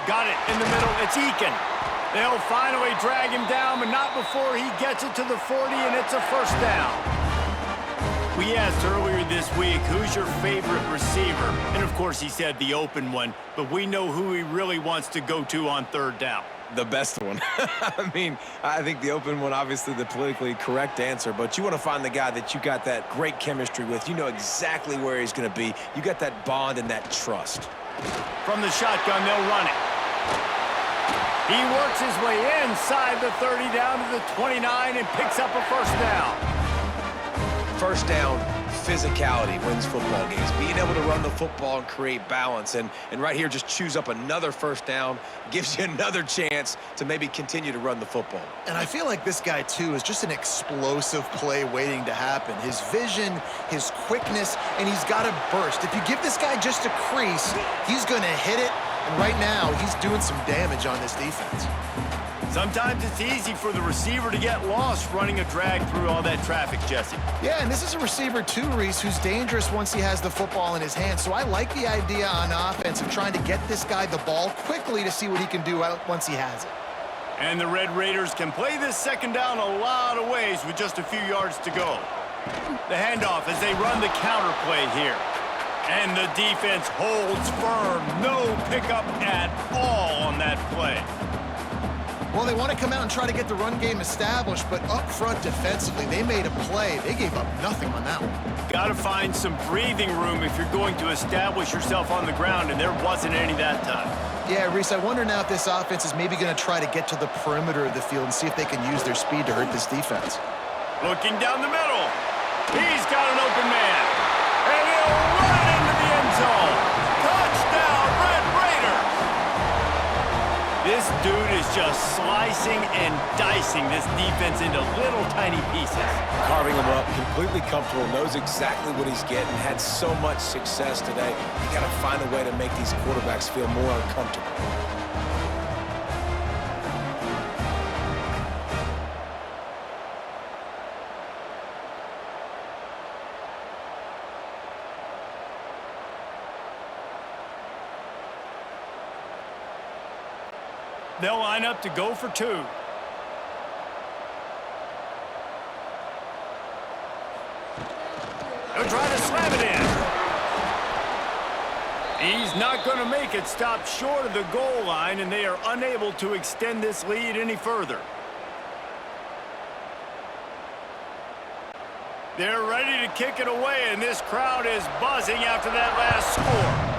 Got it in the middle. It's Eakin. They'll finally drag him down, but not before he gets it to the 40, and it's a first down. We asked earlier this week, who's your favorite receiver? And, of course, he said the open one, but we know who he really wants to go to on 3rd down. The best one. I mean, I think the open one, obviously the politically correct answer, but you want to find the guy that you got that great chemistry with. You know exactly where he's going to be. You got that bond and that trust. From the shotgun, they'll run it. He works his way inside the 30 down to the 29 and picks up a first down. First down, physicality wins football games. Being able to run the football and create balance. And right here, just choose up another first down, gives you another chance to maybe continue to run the football. And I feel like this guy, too, is just an explosive play waiting to happen. His vision, his quickness, and he's got a burst. If you give this guy just a crease, he's going to hit it. And right now, he's doing some damage on this defense. Sometimes it's easy for the receiver to get lost running a drag through all that traffic, Jesse. Yeah, and this is a receiver, too, Reese, who's dangerous once he has the football in his hands. So I like the idea on offense of trying to get this guy the ball quickly to see what he can do once he has it. And the Red Raiders can play this 2nd down a lot of ways with just a few yards to go. The handoff as they run the counter play here. And the defense holds firm. No pickup at all on that play. Well, they want to come out and try to get the run game established, but up front defensively, they made a play. They gave up nothing on that one. Got to find some breathing room if you're going to establish yourself on the ground, and there wasn't any that time. Yeah, Reese, I wonder now if this offense is maybe going to try to get to the perimeter of the field and see if they can use their speed to hurt this defense. Looking down the middle. He's got an open man. And he'll run into the end zone. Touchdown, Red Raiders. This This dude is just slicing and dicing this defense into little tiny pieces. Carving him up, completely comfortable, knows exactly what he's getting, had so much success today. You got to find a way to make these quarterbacks feel more uncomfortable. They'll line up to go for two. They'll try to slam it in. He's not going to make it. Stop short of the goal line, and they are unable to extend this lead any further. They're ready to kick it away, and this crowd is buzzing after that last score.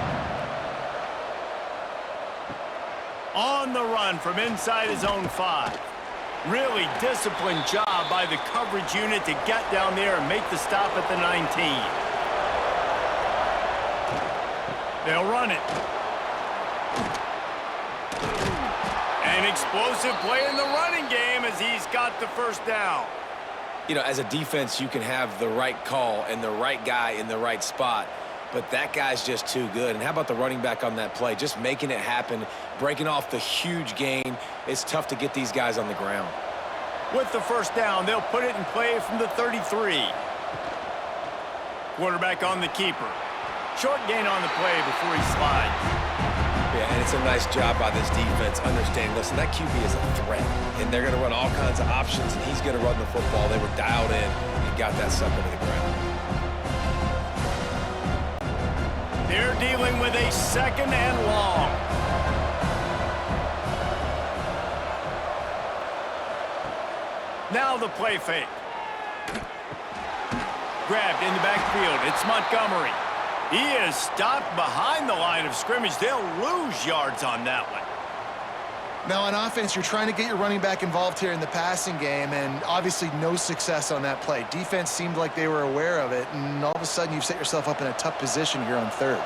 On the run from inside his own 5. Really disciplined job by the coverage unit to get down there and make the stop at the 19. They'll run it. An explosive play in the running game as he's got the first down. You know, as a defense, you can have the right call and the right guy in the right spot, but that guy's just too good. And how about the running back on that play? Just making it happen, breaking off the huge gain. It's tough to get these guys on the ground. With the first down, they'll put it in play from the 33. Quarterback on the keeper. Short gain on the play before he slides. Yeah, and it's a nice job by this defense. Understand, listen, that QB is a threat, and they're going to run all kinds of options, and he's going to run the football. They were dialed in and got that sucker to the ground. They're dealing with a second and long. Now the play fake. Grabbed in the backfield. It's Montgomery. He is stopped behind the line of scrimmage. They'll lose yards on that one. Now on offense, you're trying to get your running back involved here in the passing game, and obviously no success on that play. Defense seemed like they were aware of it, and all of a sudden you've set yourself up in a tough position here on third.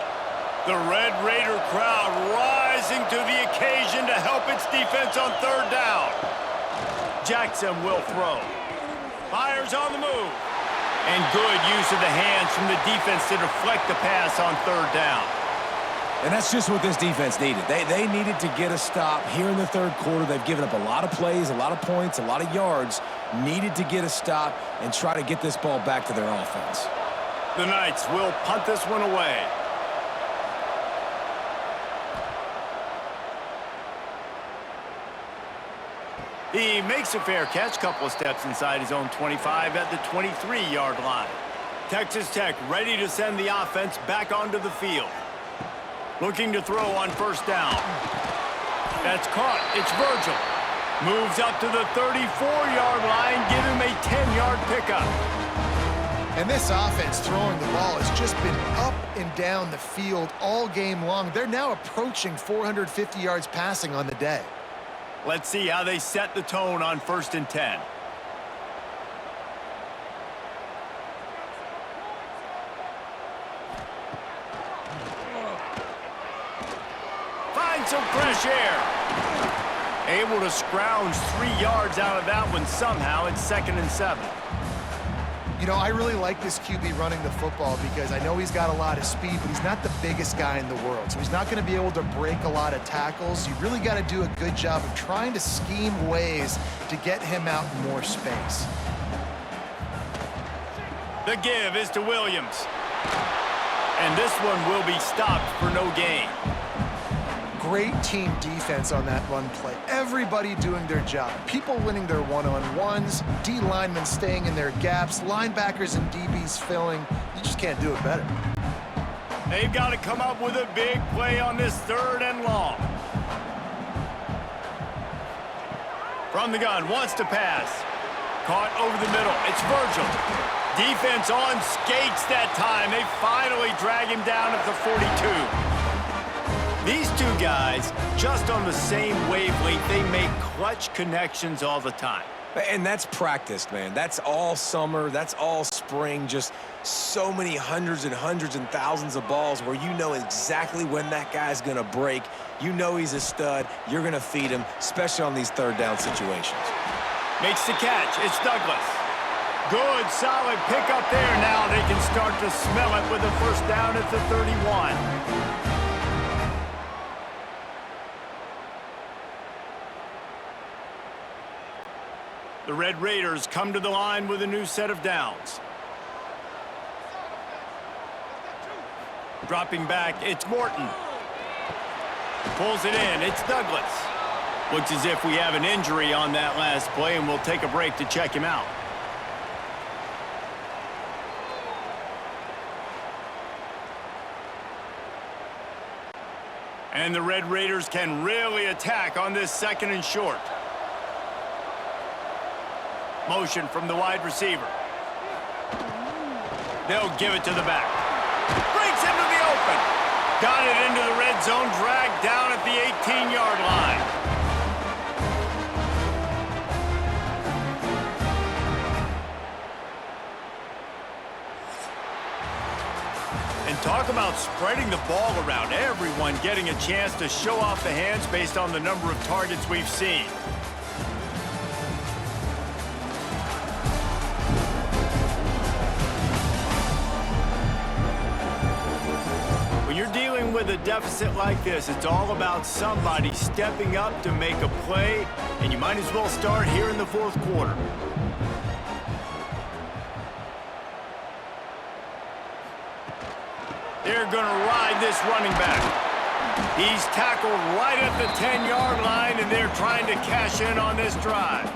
The Red Raider crowd rising to the occasion to help its defense on third down. Jackson will throw. Fires on the move. And good use of the hands from the defense to deflect the pass on third down. And that's just what this defense needed. They needed to get a stop here in the third quarter. They've given up a lot of plays, a lot of points, a lot of yards. Needed to get a stop and try to get this ball back to their offense. The Knights will punt this one away. He makes a fair catch, couple of steps inside his own 25 at the 23-yard line. Texas Tech ready to send the offense back onto the field. Looking to throw on first down. That's caught. It's Virgil. Moves up to the 34-yard line, give him a 10-yard pickup. And this offense throwing the ball has just been up and down the field all game long. They're now approaching 450 yards passing on the day. Let's see how they set the tone on 1st and 10. Find some fresh air. Able to scrounge 3 yards out of that one somehow. It's 2nd and 7. You know, I really like this QB running the football because I know he's got a lot of speed, but he's not the biggest guy in the world. So he's not going to be able to break a lot of tackles. You really got to do a good job of trying to scheme ways to get him out in more space. The give is to Williams. And this one will be stopped for no gain. Great team defense on that run play. Everybody doing their job. People winning their one-on-ones, D linemen staying in their gaps, linebackers and DBs filling. You just can't do it better. They've got to come up with a big play on this 3rd and long. From the gun, wants to pass. Caught over the middle. It's Virgil. Defense on skates that time. They finally drag him down at the 42. These two guys, just on the same wavelength, they make clutch connections all the time. And that's practiced, man. That's all summer. That's all spring. Just so many hundreds and thousands of balls where you know exactly when that guy's going to break. You know he's a stud. You're going to feed him, especially on these third down situations. Makes the catch. It's Douglas. Good, solid pick up there. Now they can start to smell it with a first down at the 31. The Red Raiders come to the line with a new set of downs. Dropping back, it's Morton. Pulls it in, it's Douglas. Looks as if we have an injury on that last play, and we'll take a break to check him out. And the Red Raiders can really attack on this second and short. Motion from the wide receiver. They'll give it to the back. Breaks into the open. Got it into the red zone, dragged down at the 18-yard line. And talk about spreading the ball around. Everyone getting a chance to show off the hands based on the number of targets we've seen. When you're dealing with a deficit like this, it's all about somebody stepping up to make a play, and you might as well start here in the fourth quarter. They're going to ride this running back. He's tackled right at the 10-yard line, and they're trying to cash in on this drive.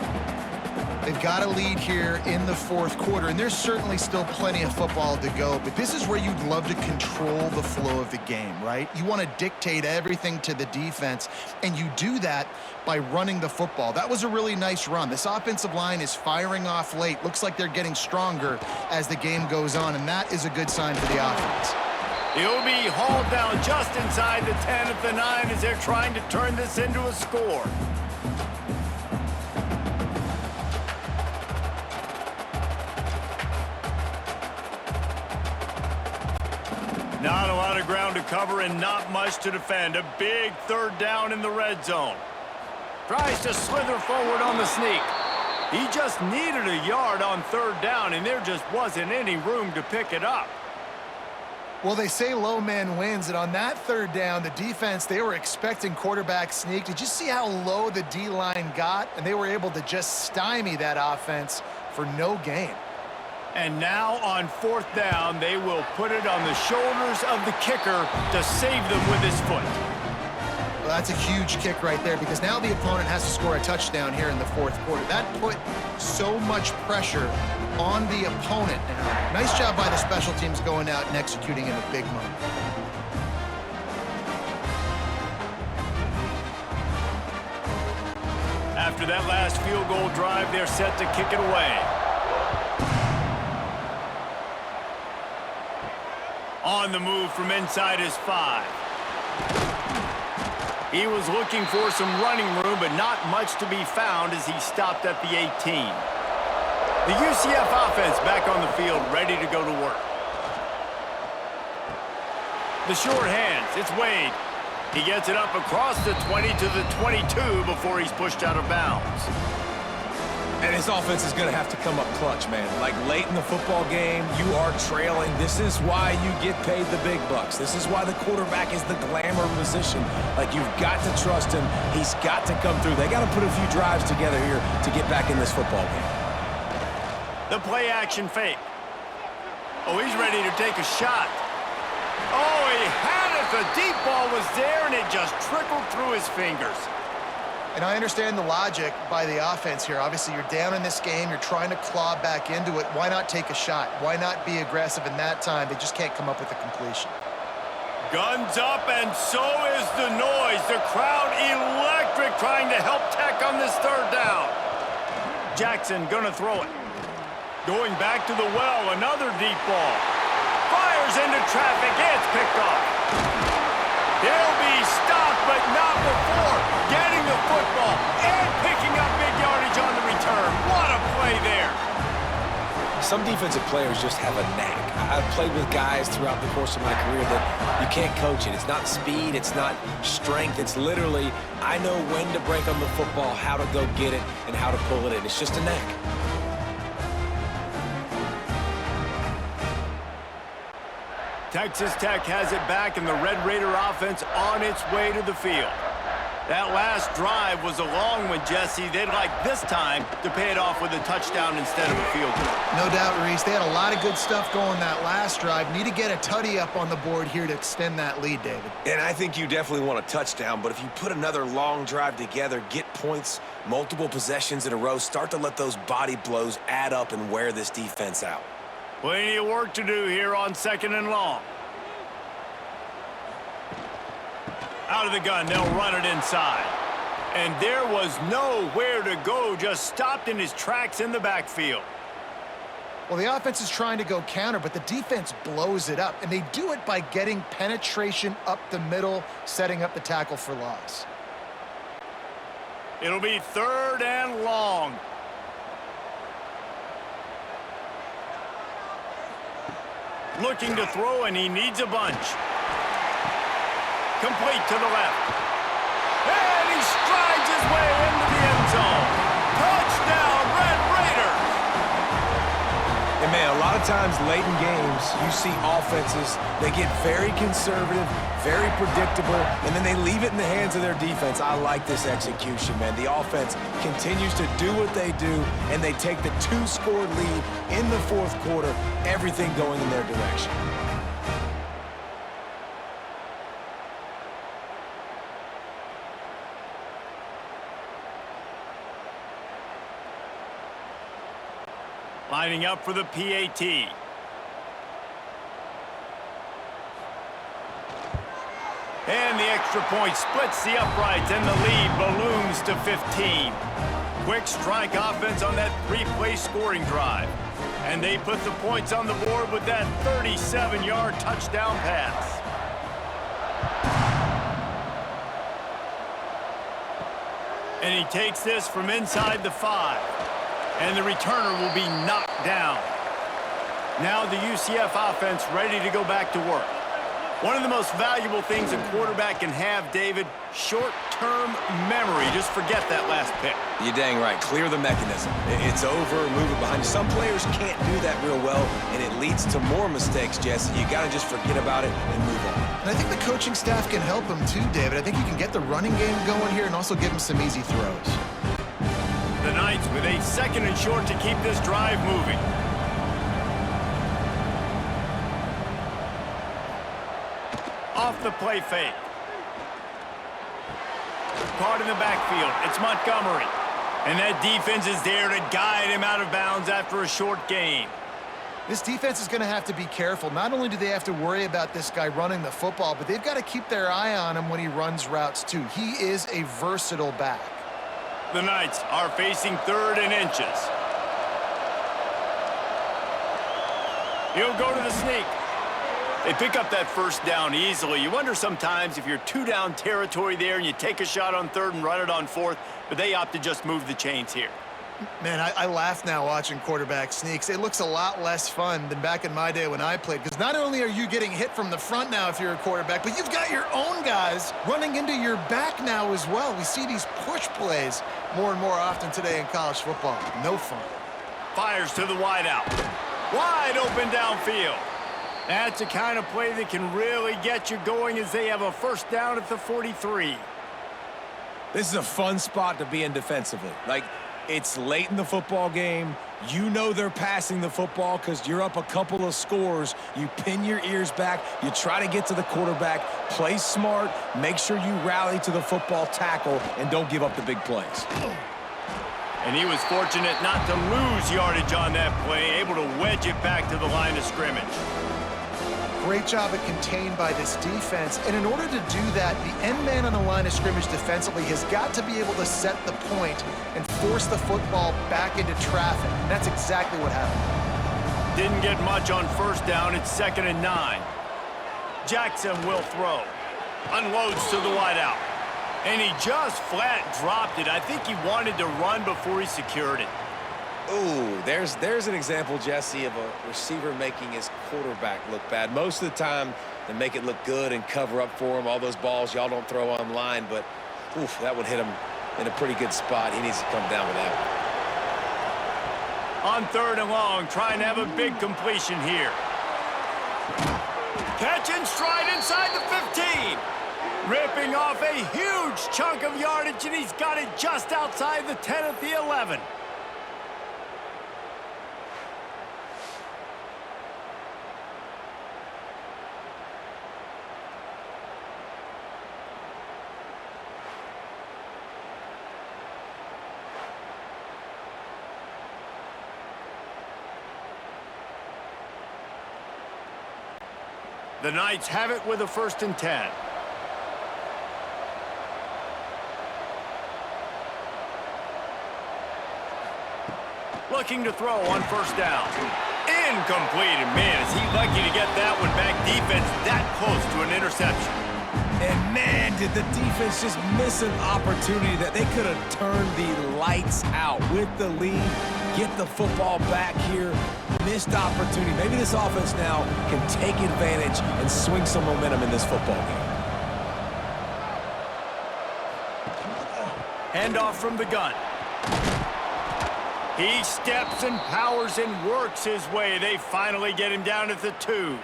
They've got a lead here in the fourth quarter, and there's certainly still plenty of football to go, but this is where you'd love to control the flow of the game, right? You want to dictate everything to the defense, and you do that by running the football. That was a really nice run. This offensive line is firing off late. Looks like they're getting stronger as the game goes on, and that is a good sign for the offense. He'll be hauled down just inside the 10 at the 9 as they're trying to turn this into a score. Not a lot of ground to cover and not much to defend. A big third down in the red zone. Tries to slither forward on the sneak. He just needed a yard on third down, and there just wasn't any room to pick it up. Well, they say low man wins, and on that third down, the defense, they were expecting quarterback sneak. Did you see how low the D-line got? And they were able to just stymie that offense for no gain. And now on fourth down, they will put it on the shoulders of the kicker to save them with his foot. Well, that's a huge kick right there because now the opponent has to score a touchdown here in the fourth quarter. That put so much pressure on the opponent. And nice job by the special teams going out and executing in a big moment. After that last field goal drive, they're set to kick it away. On the move from inside his 5. He was looking for some running room, but not much to be found as he stopped at the 18. The UCF offense back on the field, ready to go to work. The short hands, it's Wade. He gets it up across the 20 to the 22 before he's pushed out of bounds. And his offense is going to have to come up clutch, man. Like late in the football game, you are trailing. This is why you get paid the big bucks. This is why the quarterback is the glamour position. Like, you've got to trust him. He's got to come through. They got to put a few drives together here to get back in this football game. The play action fake. Oh, he's ready to take a shot. Oh, he had it. The deep ball was there, and it just trickled through his fingers. And I understand the logic by the offense here. Obviously, you're down in this game. You're trying to claw back into it. Why not take a shot? Why not be aggressive in that time? They just can't come up with a completion. Guns up, and so is the noise. The crowd electric trying to help Tech on this third down. Jackson gonna throw it. Going back to the well, another deep ball. Fires into traffic. It's picked off. They'll be stopped, but not before getting the football and picking up big yardage on the return. some defensive players just have a knack. I've played with guys throughout the course of my career that you can't coach it. It's not speed, it's not strength. It's literally, I know when to break on the football, how to go get it, and how to pull it in. It's just a knack. Texas Tech has it back, and the Red Raider offense on its way to the field. That last drive was a long one, Jesse. They'd like this time to pay it off with a touchdown instead of a field goal. No doubt, Reese. They had a lot of good stuff going that last drive. Need to get a tutty up on the board here to extend that lead, David. And I think you definitely want a touchdown, but if you put another long drive together, get points, multiple possessions in a row, start to let those body blows add up and wear this defense out. Plenty of work to do here on 2nd and long. Out of the gun, they'll run it inside. And there was nowhere to go, just stopped in his tracks in the backfield. Well, the offense is trying to go counter, but the defense blows it up, and they do it by getting penetration up the middle, setting up the tackle for loss. It'll be 3rd and long. Looking to throw, and he needs a bunch. Complete to the left. And he strides his way into the end zone. Touchdown, Red Raiders! And, man, a lot of times late in games, you see offenses, they get very conservative, very predictable, and then they leave it in the hands of their defense. I like this execution, man. The offense continues to do what they do, and they take the 2-score lead in the 4th quarter, everything going in their direction. Lining up for the PAT. And the extra point splits the uprights, and the lead balloons to 15. Quick strike offense on that 3-play scoring drive. And they put the points on the board with that 37-yard touchdown pass. And he takes this from inside the 5. And the returner will be knocked down. Now the UCF offense ready to go back to work. One of the most valuable things a quarterback can have, David, short-term memory. Just forget that last pick. You're dang right. Clear the mechanism. It's over, move it behind you. Some players can't do that real well, and it leads to more mistakes, Jesse. You got to just forget about it and move on. And I think the coaching staff can help him too, David. I think you can get the running game going here and also give him some easy throws. The Knights with a 2nd and short to keep this drive moving. Off the play fake. Caught in the backfield. It's Montgomery. And that defense is there to guide him out of bounds after a short gain. This defense is going to have to be careful. Not only do they have to worry about this guy running the football, but they've got to keep their eye on him when he runs routes too. He is a versatile back. The Knights are facing 3rd and inches. He'll go to the sneak. They pick up that 1st down easily. You wonder sometimes if you're 2-down territory there and you take a shot on 3rd and run it on 4th, but they opt to just move the chains here. Man, I laugh now watching quarterback sneaks. It looks a lot less fun than back in my day when I played, because not only are you getting hit from the front now if you're a quarterback, but you've got your own guys running into your back now as well. We see these push plays more and more often today in college football. No fun. Fires to the wideout. Wide open downfield. That's the kind of play that can really get you going as they have a 1st down at the 43. This is a fun spot to be in defensively. Like, it's late in the football game. You know they're passing the football because you're up a couple of scores. You pin your ears back. You try to get to the quarterback. Play smart. Make sure you rally to the football tackle and don't give up the big plays. And he was fortunate not to lose yardage on that play, able to wedge it back to the line of scrimmage. Great job at contained by this defense. And in order to do that, the end man on the line of scrimmage defensively has got to be able to set the point and force the football back into traffic. And that's exactly what happened. Didn't get much on 1st down. It's 2nd and 9. Jackson will throw. Unloads to the wideout. And he just flat dropped it. I think he wanted to run before he secured it. Ooh, there's an example, Jesse, of a receiver making his quarterback look bad. Most of the time, they make it look good and cover up for him. All those balls y'all don't throw online, but oof, that would hit him in a pretty good spot. He needs to come down with that one. On 3rd and long, trying to have a big completion here. Catch and stride inside the 15. Ripping off a huge chunk of yardage, and he's got it just outside the 10 at the 11. The Knights have it with a 1st and 10. Looking to throw on 1st down. Incomplete. And man, is he lucky to get that one back. Defense that close to an interception. And man, did the defense just miss an opportunity that they could have turned the lights out with the lead. Get the football back here. Missed opportunity. Maybe this offense now can take advantage and swing some momentum in this football game. Handoff from the gun. He steps and powers and works his way. They finally get him down at the 2.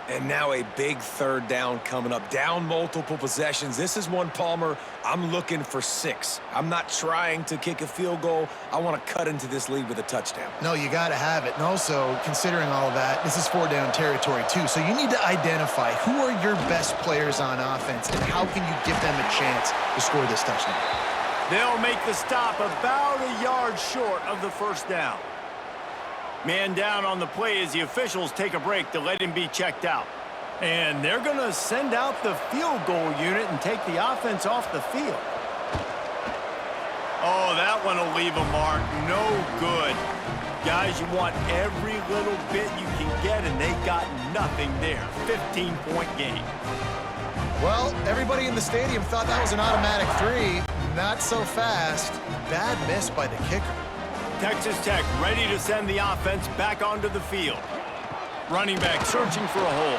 And now a big 3rd down coming up. Down multiple possessions. This is one, Palmer, I'm looking for 6. I'm not trying to kick a field goal. I want to cut into this lead with a touchdown. No, you got to have it. And also, considering all of that, this is 4-down territory too. So you need to identify who are your best players on offense and how can you give them a chance to score this touchdown. They'll make the stop about a yard short of the 1st down. Man down on the play as the officials take a break to let him be checked out. And they're going to send out the field goal unit and take the offense off the field. Oh, that one will leave a mark. No good. Guys, you want every little bit you can get, and they got nothing there. 15-point game. Well, everybody in the stadium thought that was an automatic 3. Not so fast. Bad miss by the kicker. Texas Tech ready to send the offense back onto the field. Running back searching for a hole.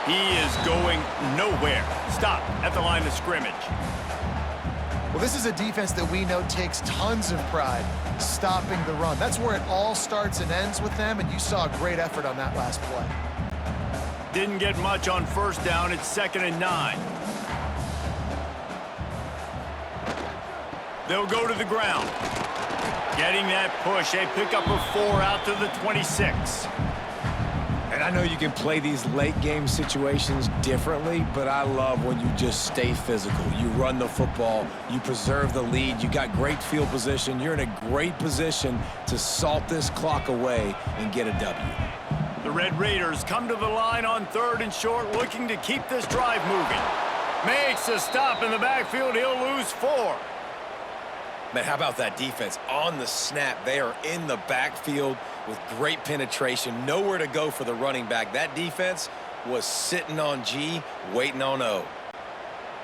He is going nowhere. Stop at the line of scrimmage. Well, this is a defense that we know takes tons of pride stopping the run. That's where it all starts and ends with them, and you saw a great effort on that last play. Didn't get much on 1st down. It's 2nd and 9. They'll go to the ground. Getting that push. They pick up a 4 out to the 26. And I know you can play these late game situations differently, but I love when you just stay physical. You run the football, you preserve the lead, you got great field position, you're in a great position to salt this clock away and get a W. The Red Raiders come to the line on 3rd and short, looking to keep this drive moving. Makes a stop in the backfield. He'll lose 4. Man, how about that defense? On the snap, they are in the backfield with great penetration. Nowhere to go for the running back. That defense was sitting on G, waiting on O.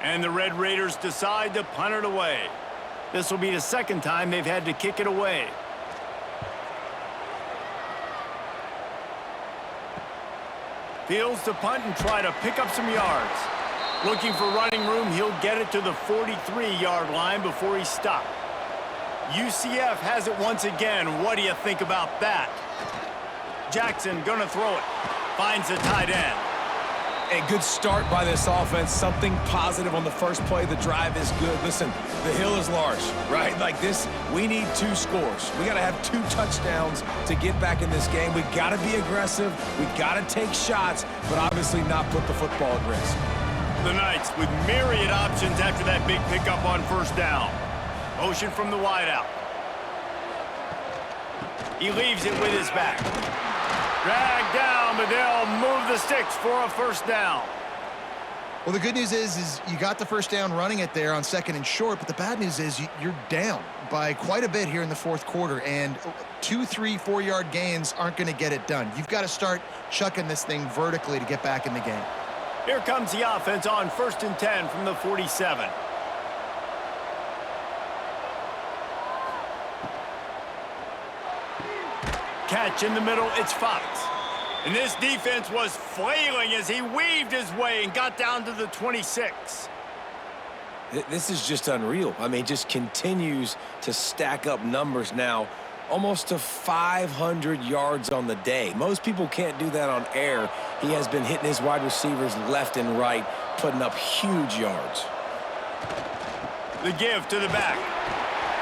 And the Red Raiders decide to punt it away. This will be the 2nd time they've had to kick it away. Fields to punt and try to pick up some yards. Looking for running room, he'll get it to the 43-yard line before he's stopped. UCF has it once again. What do you think about that? Jackson gonna throw it. Finds the tight end. A good start by this offense. Something positive on the first play. The drive is good. Listen, the hill is large, right? Like this, we need 2 scores. We got to have 2 touchdowns to get back in this game. We got to be aggressive. We got to take shots, but obviously not put the football at risk. The Knights with myriad options after that big pickup on 1st down. Motion from the wideout. He leaves it with his back. Dragged down, but they'll move the sticks for a 1st down. Well, the good news is you got the 1st down running it there on 2nd and short, but the bad news is you're down by quite a bit here in the 4th quarter, and 2, 3, 4-yard gains aren't going to get it done. You've got to start chucking this thing vertically to get back in the game. Here comes the offense on 1st and 10 from the 47. Catch in the middle, it's Fox. And this defense was flailing as he weaved his way and got down to the 26. This is just unreal. I mean, just continues to stack up numbers now. Almost to 500 yards on the day. Most people can't do that on air. He has been hitting his wide receivers left and right, putting up huge yards. The give to the back.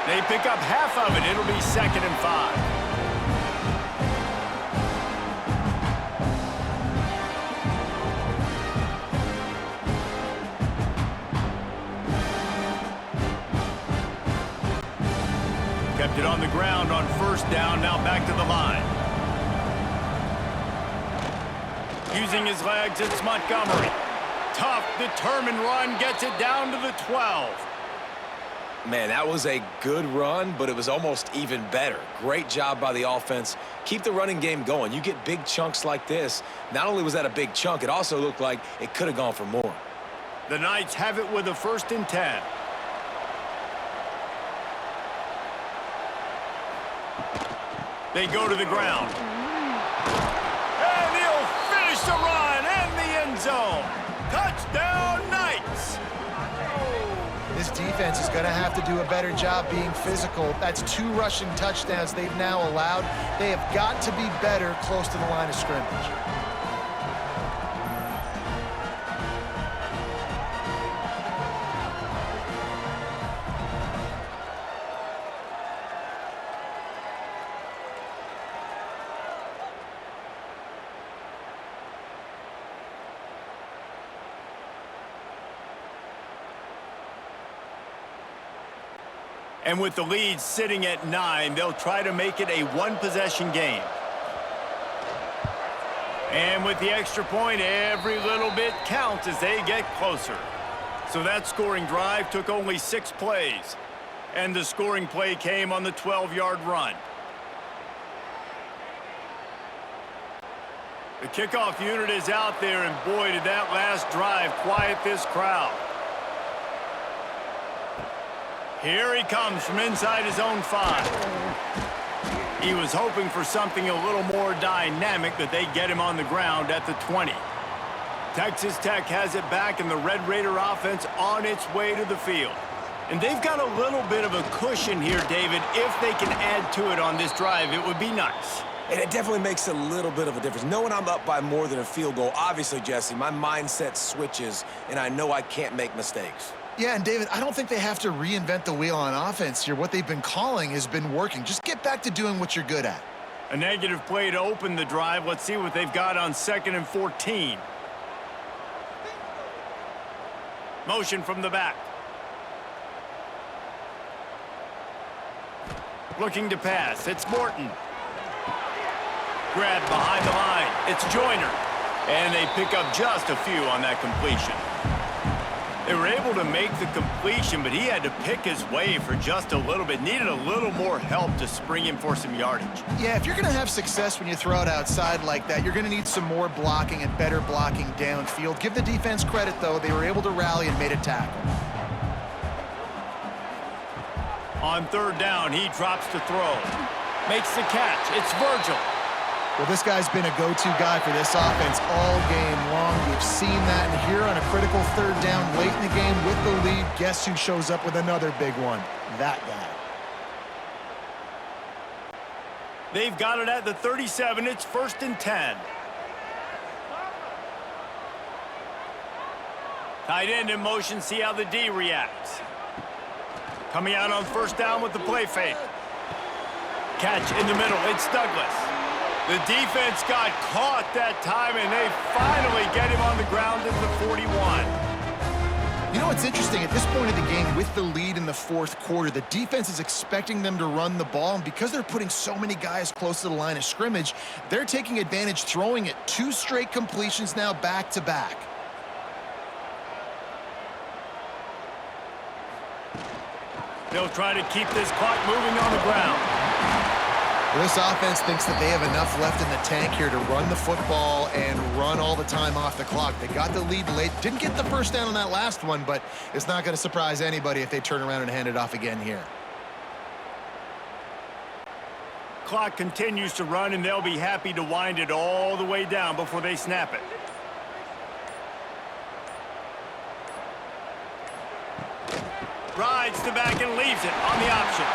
They pick up half of it. It'll be 2nd and 5. Kept it on the ground on 1st down, now back to the line. Using his legs, it's Montgomery. Tough, determined run, gets it down to the 12. Man, that was a good run, but it was almost even better. Great job by the offense. Keep the running game going. You get big chunks like this. Not only was that a big chunk, it also looked like it could have gone for more. The Knights have it with a 1st and 10. They go to the ground. And he'll finish the run and the end zone. Touchdown, Knights! This defense is going to have to do a better job being physical. That's 2 rushing touchdowns they've now allowed. They have got to be better close to the line of scrimmage. And with the lead sitting at 9, they'll try to make it a 1-possession game. And with the extra point, every little bit counts as they get closer. So that scoring drive took only 6 plays. And the scoring play came on the 12-yard run. The kickoff unit is out there, and boy, did that last drive quiet this crowd. Here he comes from inside his own 5. He was hoping for something a little more dynamic, but they get him on the ground at the 20. Texas Tech has it back, and the Red Raider offense on its way to the field. And they've got a little bit of a cushion here, David. If they can add to it on this drive, it would be nice. And it definitely makes a little bit of a difference. Knowing I'm up by more than a field goal, obviously, Jesse, my mindset switches, and I know I can't make mistakes. Yeah, and David, I don't think they have to reinvent the wheel on offense here. What they've been calling has been working. Just get back to doing what you're good at. A negative play to open the drive. Let's see what they've got on 2nd and 14. Motion from the back. Looking to pass. It's Morton. Grabbed behind the line. It's Joyner. And they pick up just a few on that completion. They were able to make the completion, but he had to pick his way for just a little bit. Needed a little more help to spring him for some yardage. Yeah, if you're going to have success when you throw it outside like that, you're going to need some more blocking and better blocking downfield. Give the defense credit, though. They were able to rally and made a tackle. On 3rd down, he drops to throw. Makes the catch. It's Virgil. Well, this guy's been a go-to guy for this offense all game long. We've seen that, and here on a critical 3rd down late in the game with the lead, guess who shows up with another big one? That guy. They've got it at the 37. It's 1st and 10. Tight end in motion. See how the D reacts. Coming out on 1st down with the play fake. Catch in the middle. It's Douglas. The defense got caught that time, and they finally get him on the ground at the 41. You know what's interesting? At this point of the game, with the lead in the 4th quarter, the defense is expecting them to run the ball, and because they're putting so many guys close to the line of scrimmage, they're taking advantage, throwing it 2 straight completions now back-to-back. They'll try to keep this clock moving on the ground. Well, this offense thinks that they have enough left in the tank here to run the football and run all the time off the clock. They got the lead late. Didn't get the 1st down on that last one, but it's not going to surprise anybody if they turn around and hand it off again here. Clock continues to run, and they'll be happy to wind it all the way down before they snap it. Rides the back and leaves it on the option.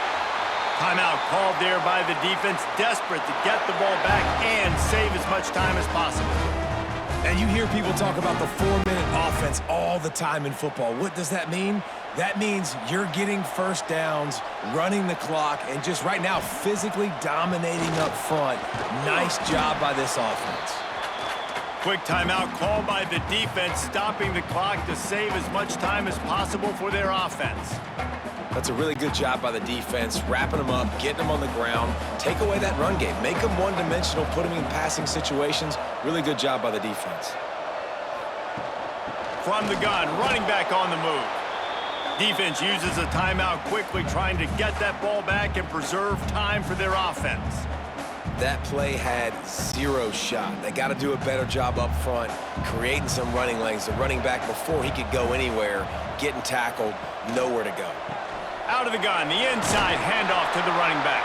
Timeout called there by the defense, desperate to get the ball back and save as much time as possible. And you hear people talk about the 4-minute offense all the time in football. What does that mean? That means you're getting first downs, running the clock, and just right now physically dominating up front. Nice job by this offense. Quick timeout called by the defense, stopping the clock to save as much time as possible for their offense. That's a really good job by the defense, wrapping them up, getting them on the ground, take away that run game, make them one-dimensional, put them in passing situations. Really good job by the defense. From the gun, running back on the move. Defense uses a timeout quickly, trying to get that ball back and preserve time for their offense. That play had zero shot. They got to do a better job up front, creating some running lanes. The running back, before he could go anywhere, getting tackled, nowhere to go. Out of the gun, the inside handoff to the running back.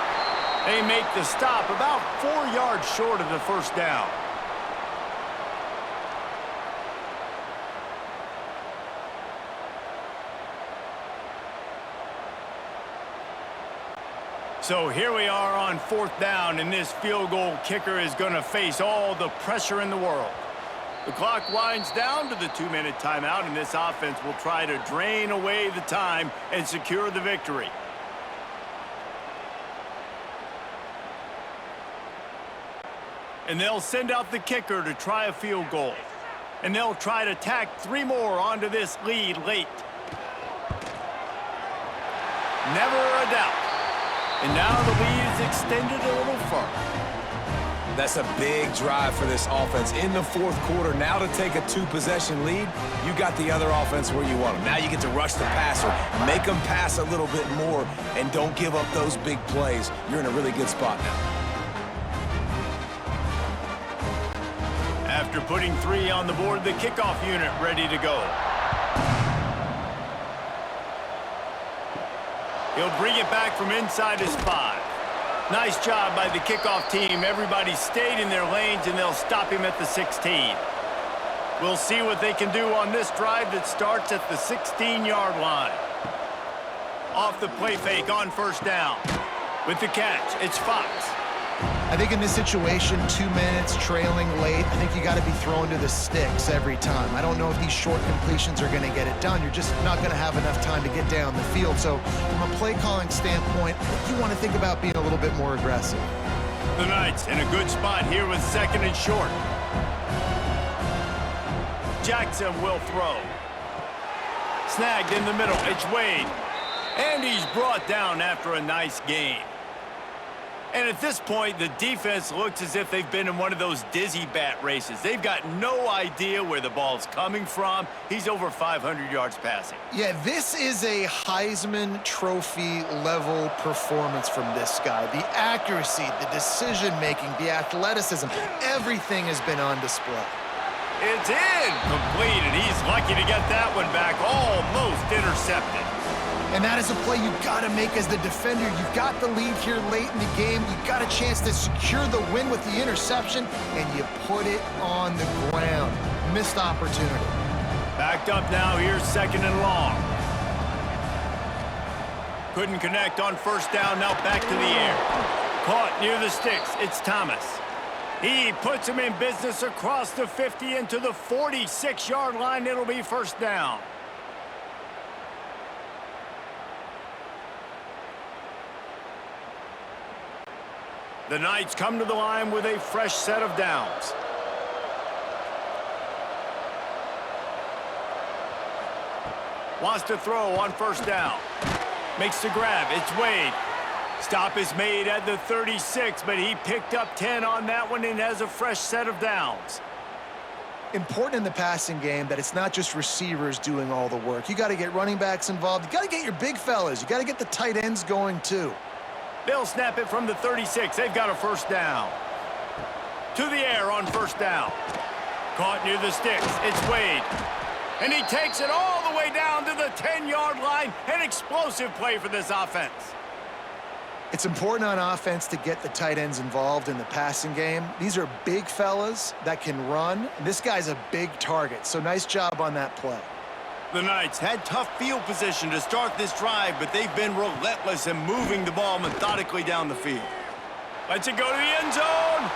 They make the stop about 4 yards short of the first down. So here we are on 4th down, and this field goal kicker is going to face all the pressure in the world. The clock winds down to the 2-minute timeout, and this offense will try to drain away the time and secure the victory. And they'll send out the kicker to try a field goal. And they'll try to tack 3 more onto this lead late. Never a doubt. And now the lead is extended a little further. That's a big drive for this offense in the 4th quarter. Now to take a 2-possession lead, you got the other offense where you want them. Now you get to rush the passer, make them pass a little bit more, and don't give up those big plays. You're in a really good spot now. After putting 3 on the board, the kickoff unit ready to go. He'll bring it back from inside his 5. Nice job by the kickoff team. Everybody stayed in their lanes, and they'll stop him at the 16. We'll see what they can do on this drive that starts at the 16-yard line. Off the play fake on first down. With the catch, it's Fox. I think in this situation, 2 minutes, trailing late, I think you got to be throwing to the sticks every time. I don't know if these short completions are going to get it done. You're just not going to have enough time to get down the field. So from a play calling standpoint, I think you want to think about being a little bit more aggressive. The Knights in a good spot here with 2nd and short. Jackson will throw. Snagged in the middle. It's Wade. And he's brought down after a nice gain. And at this point, the defense looks as if they've been in one of those dizzy bat races. They've got no idea where the ball's coming from. He's over 500 yards passing. Yeah, this is a Heisman Trophy level performance from this guy. The accuracy, the decision-making, the athleticism, everything has been on display. It's incomplete, and he's lucky to get that one back, almost intercepted. And that is a play you've got to make as the defender. You've got the lead here late in the game. You've got a chance to secure the win with the interception, and you put it on the ground. Missed opportunity. Backed up now. Here's 2nd and long. Couldn't connect on first down. Now back to the air. Caught near the sticks. It's Thomas. He puts him in business across the 50 into the 46-yard line. It'll be first down. The Knights come to the line with a fresh set of downs. Wants to throw on first down. Makes the grab. It's Wade. Stop is made at the 36, but he picked up 10 on that one and has a fresh set of downs. Important in the passing game that it's not just receivers doing all the work. You got to get running backs involved. You got to get your big fellas. You got to get the tight ends going too. They'll snap it from the 36. They've got a first down. To the air on first down. Caught near the sticks. It's Wade. And he takes it all the way down to the 10-yard line. An explosive play for this offense. It's important on offense to get the tight ends involved in the passing game. These are big fellas that can run. This guy's a big target, so nice job on that play. The Knights had tough field position to start this drive, but they've been relentless in moving the ball methodically down the field. Lets it go to the end zone.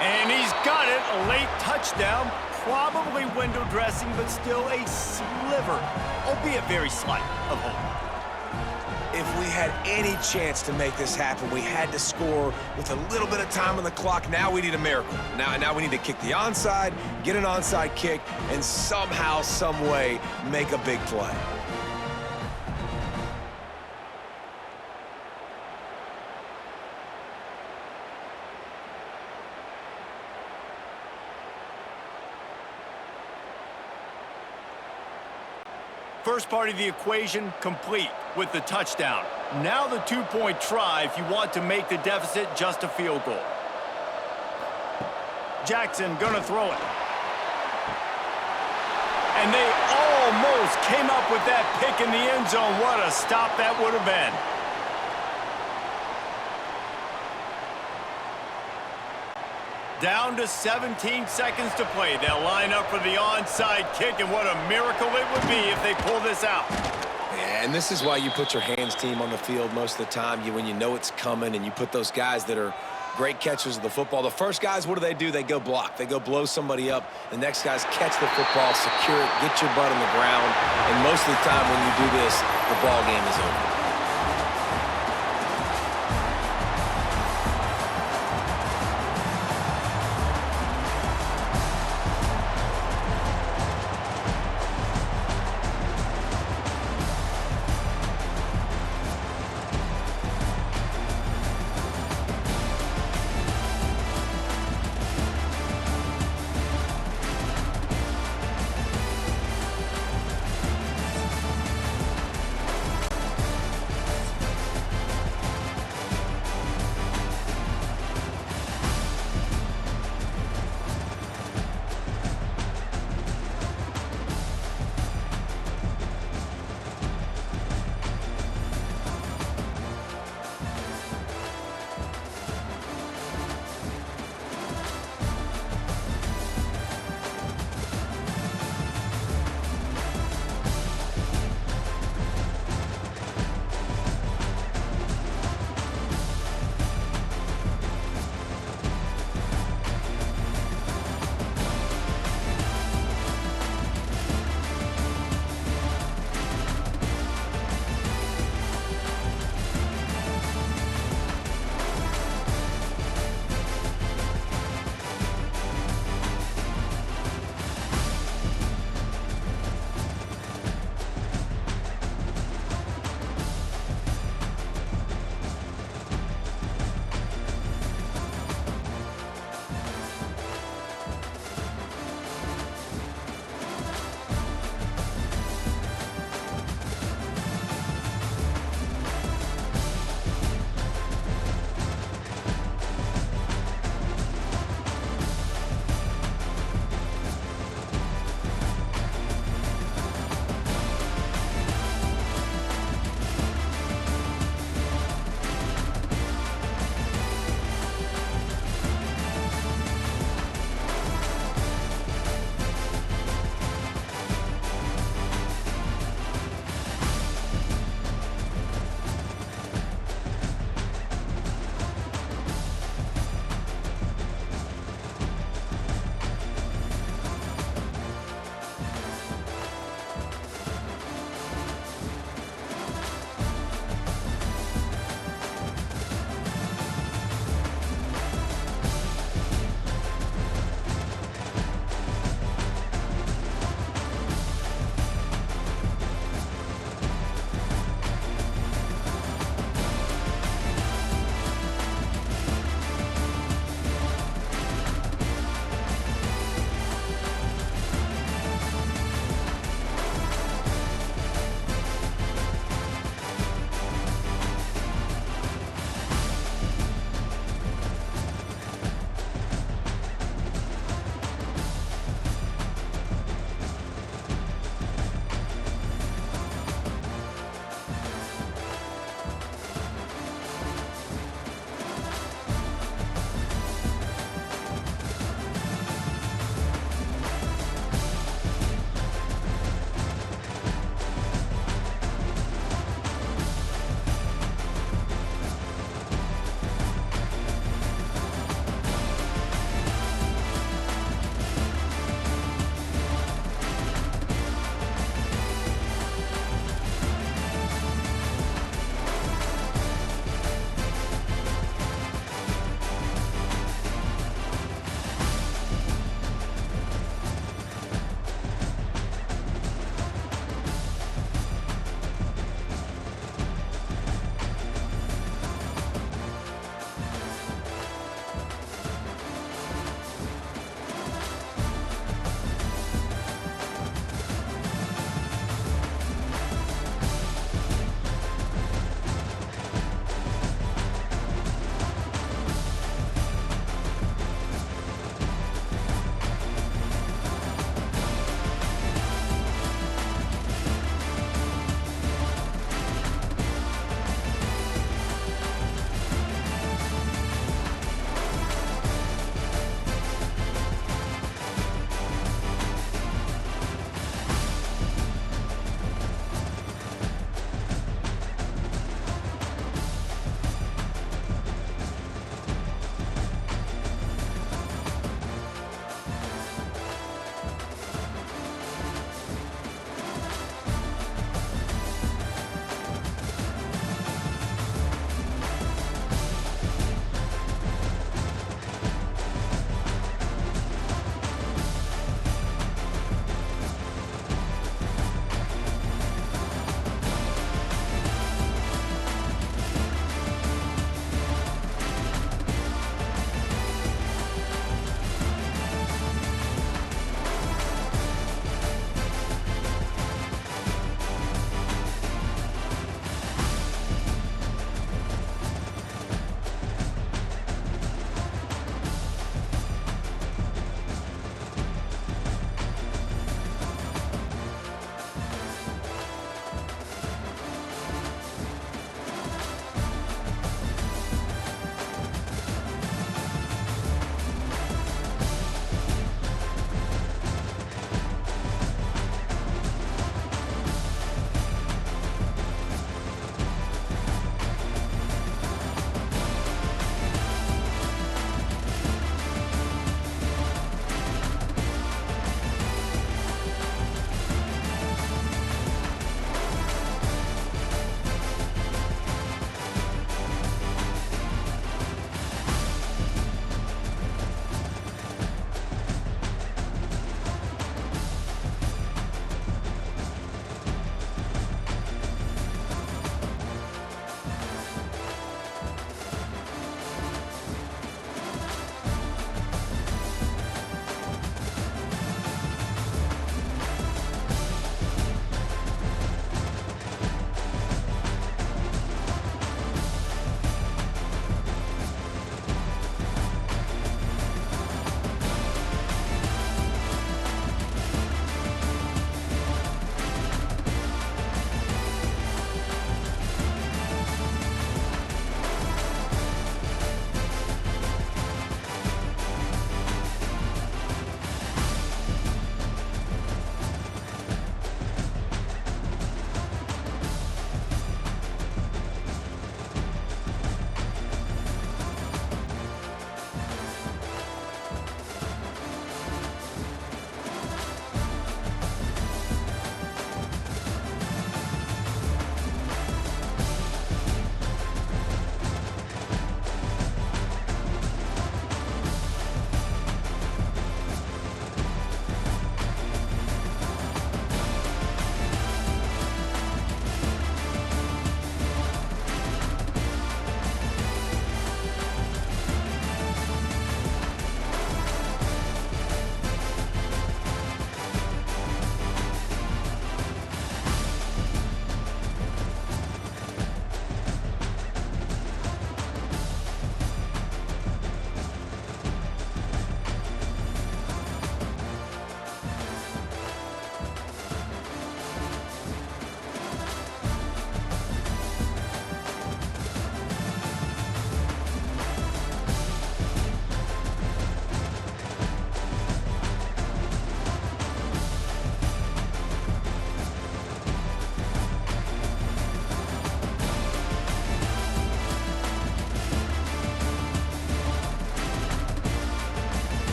And he's got it, a late touchdown. Probably window dressing, but still a sliver, albeit very slight, of hope. If we had any chance to make this happen, we had to score with a little bit of time on the clock. Now we need a miracle. Now we need to kick the onside, get an onside kick, and somehow, some way, make a big play. First part of the equation complete with the touchdown. Now the two-point try if you want to make the deficit just a field goal. Jackson gonna throw it. And they almost came up with that pick in the end zone. What a stop that would have been. Down to 17 seconds to play. They'll line up for the onside kick, and what a miracle it would be if they pull this out. Yeah, and this is why you put your hands team on the field most of the time. When you know it's coming and you put those guys that are great catchers of the football. The first guys, what do? They go block. They go blow somebody up. The next guys catch the football, secure it, get your butt on the ground. And most of the time when you do this, the ball game is over.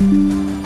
it.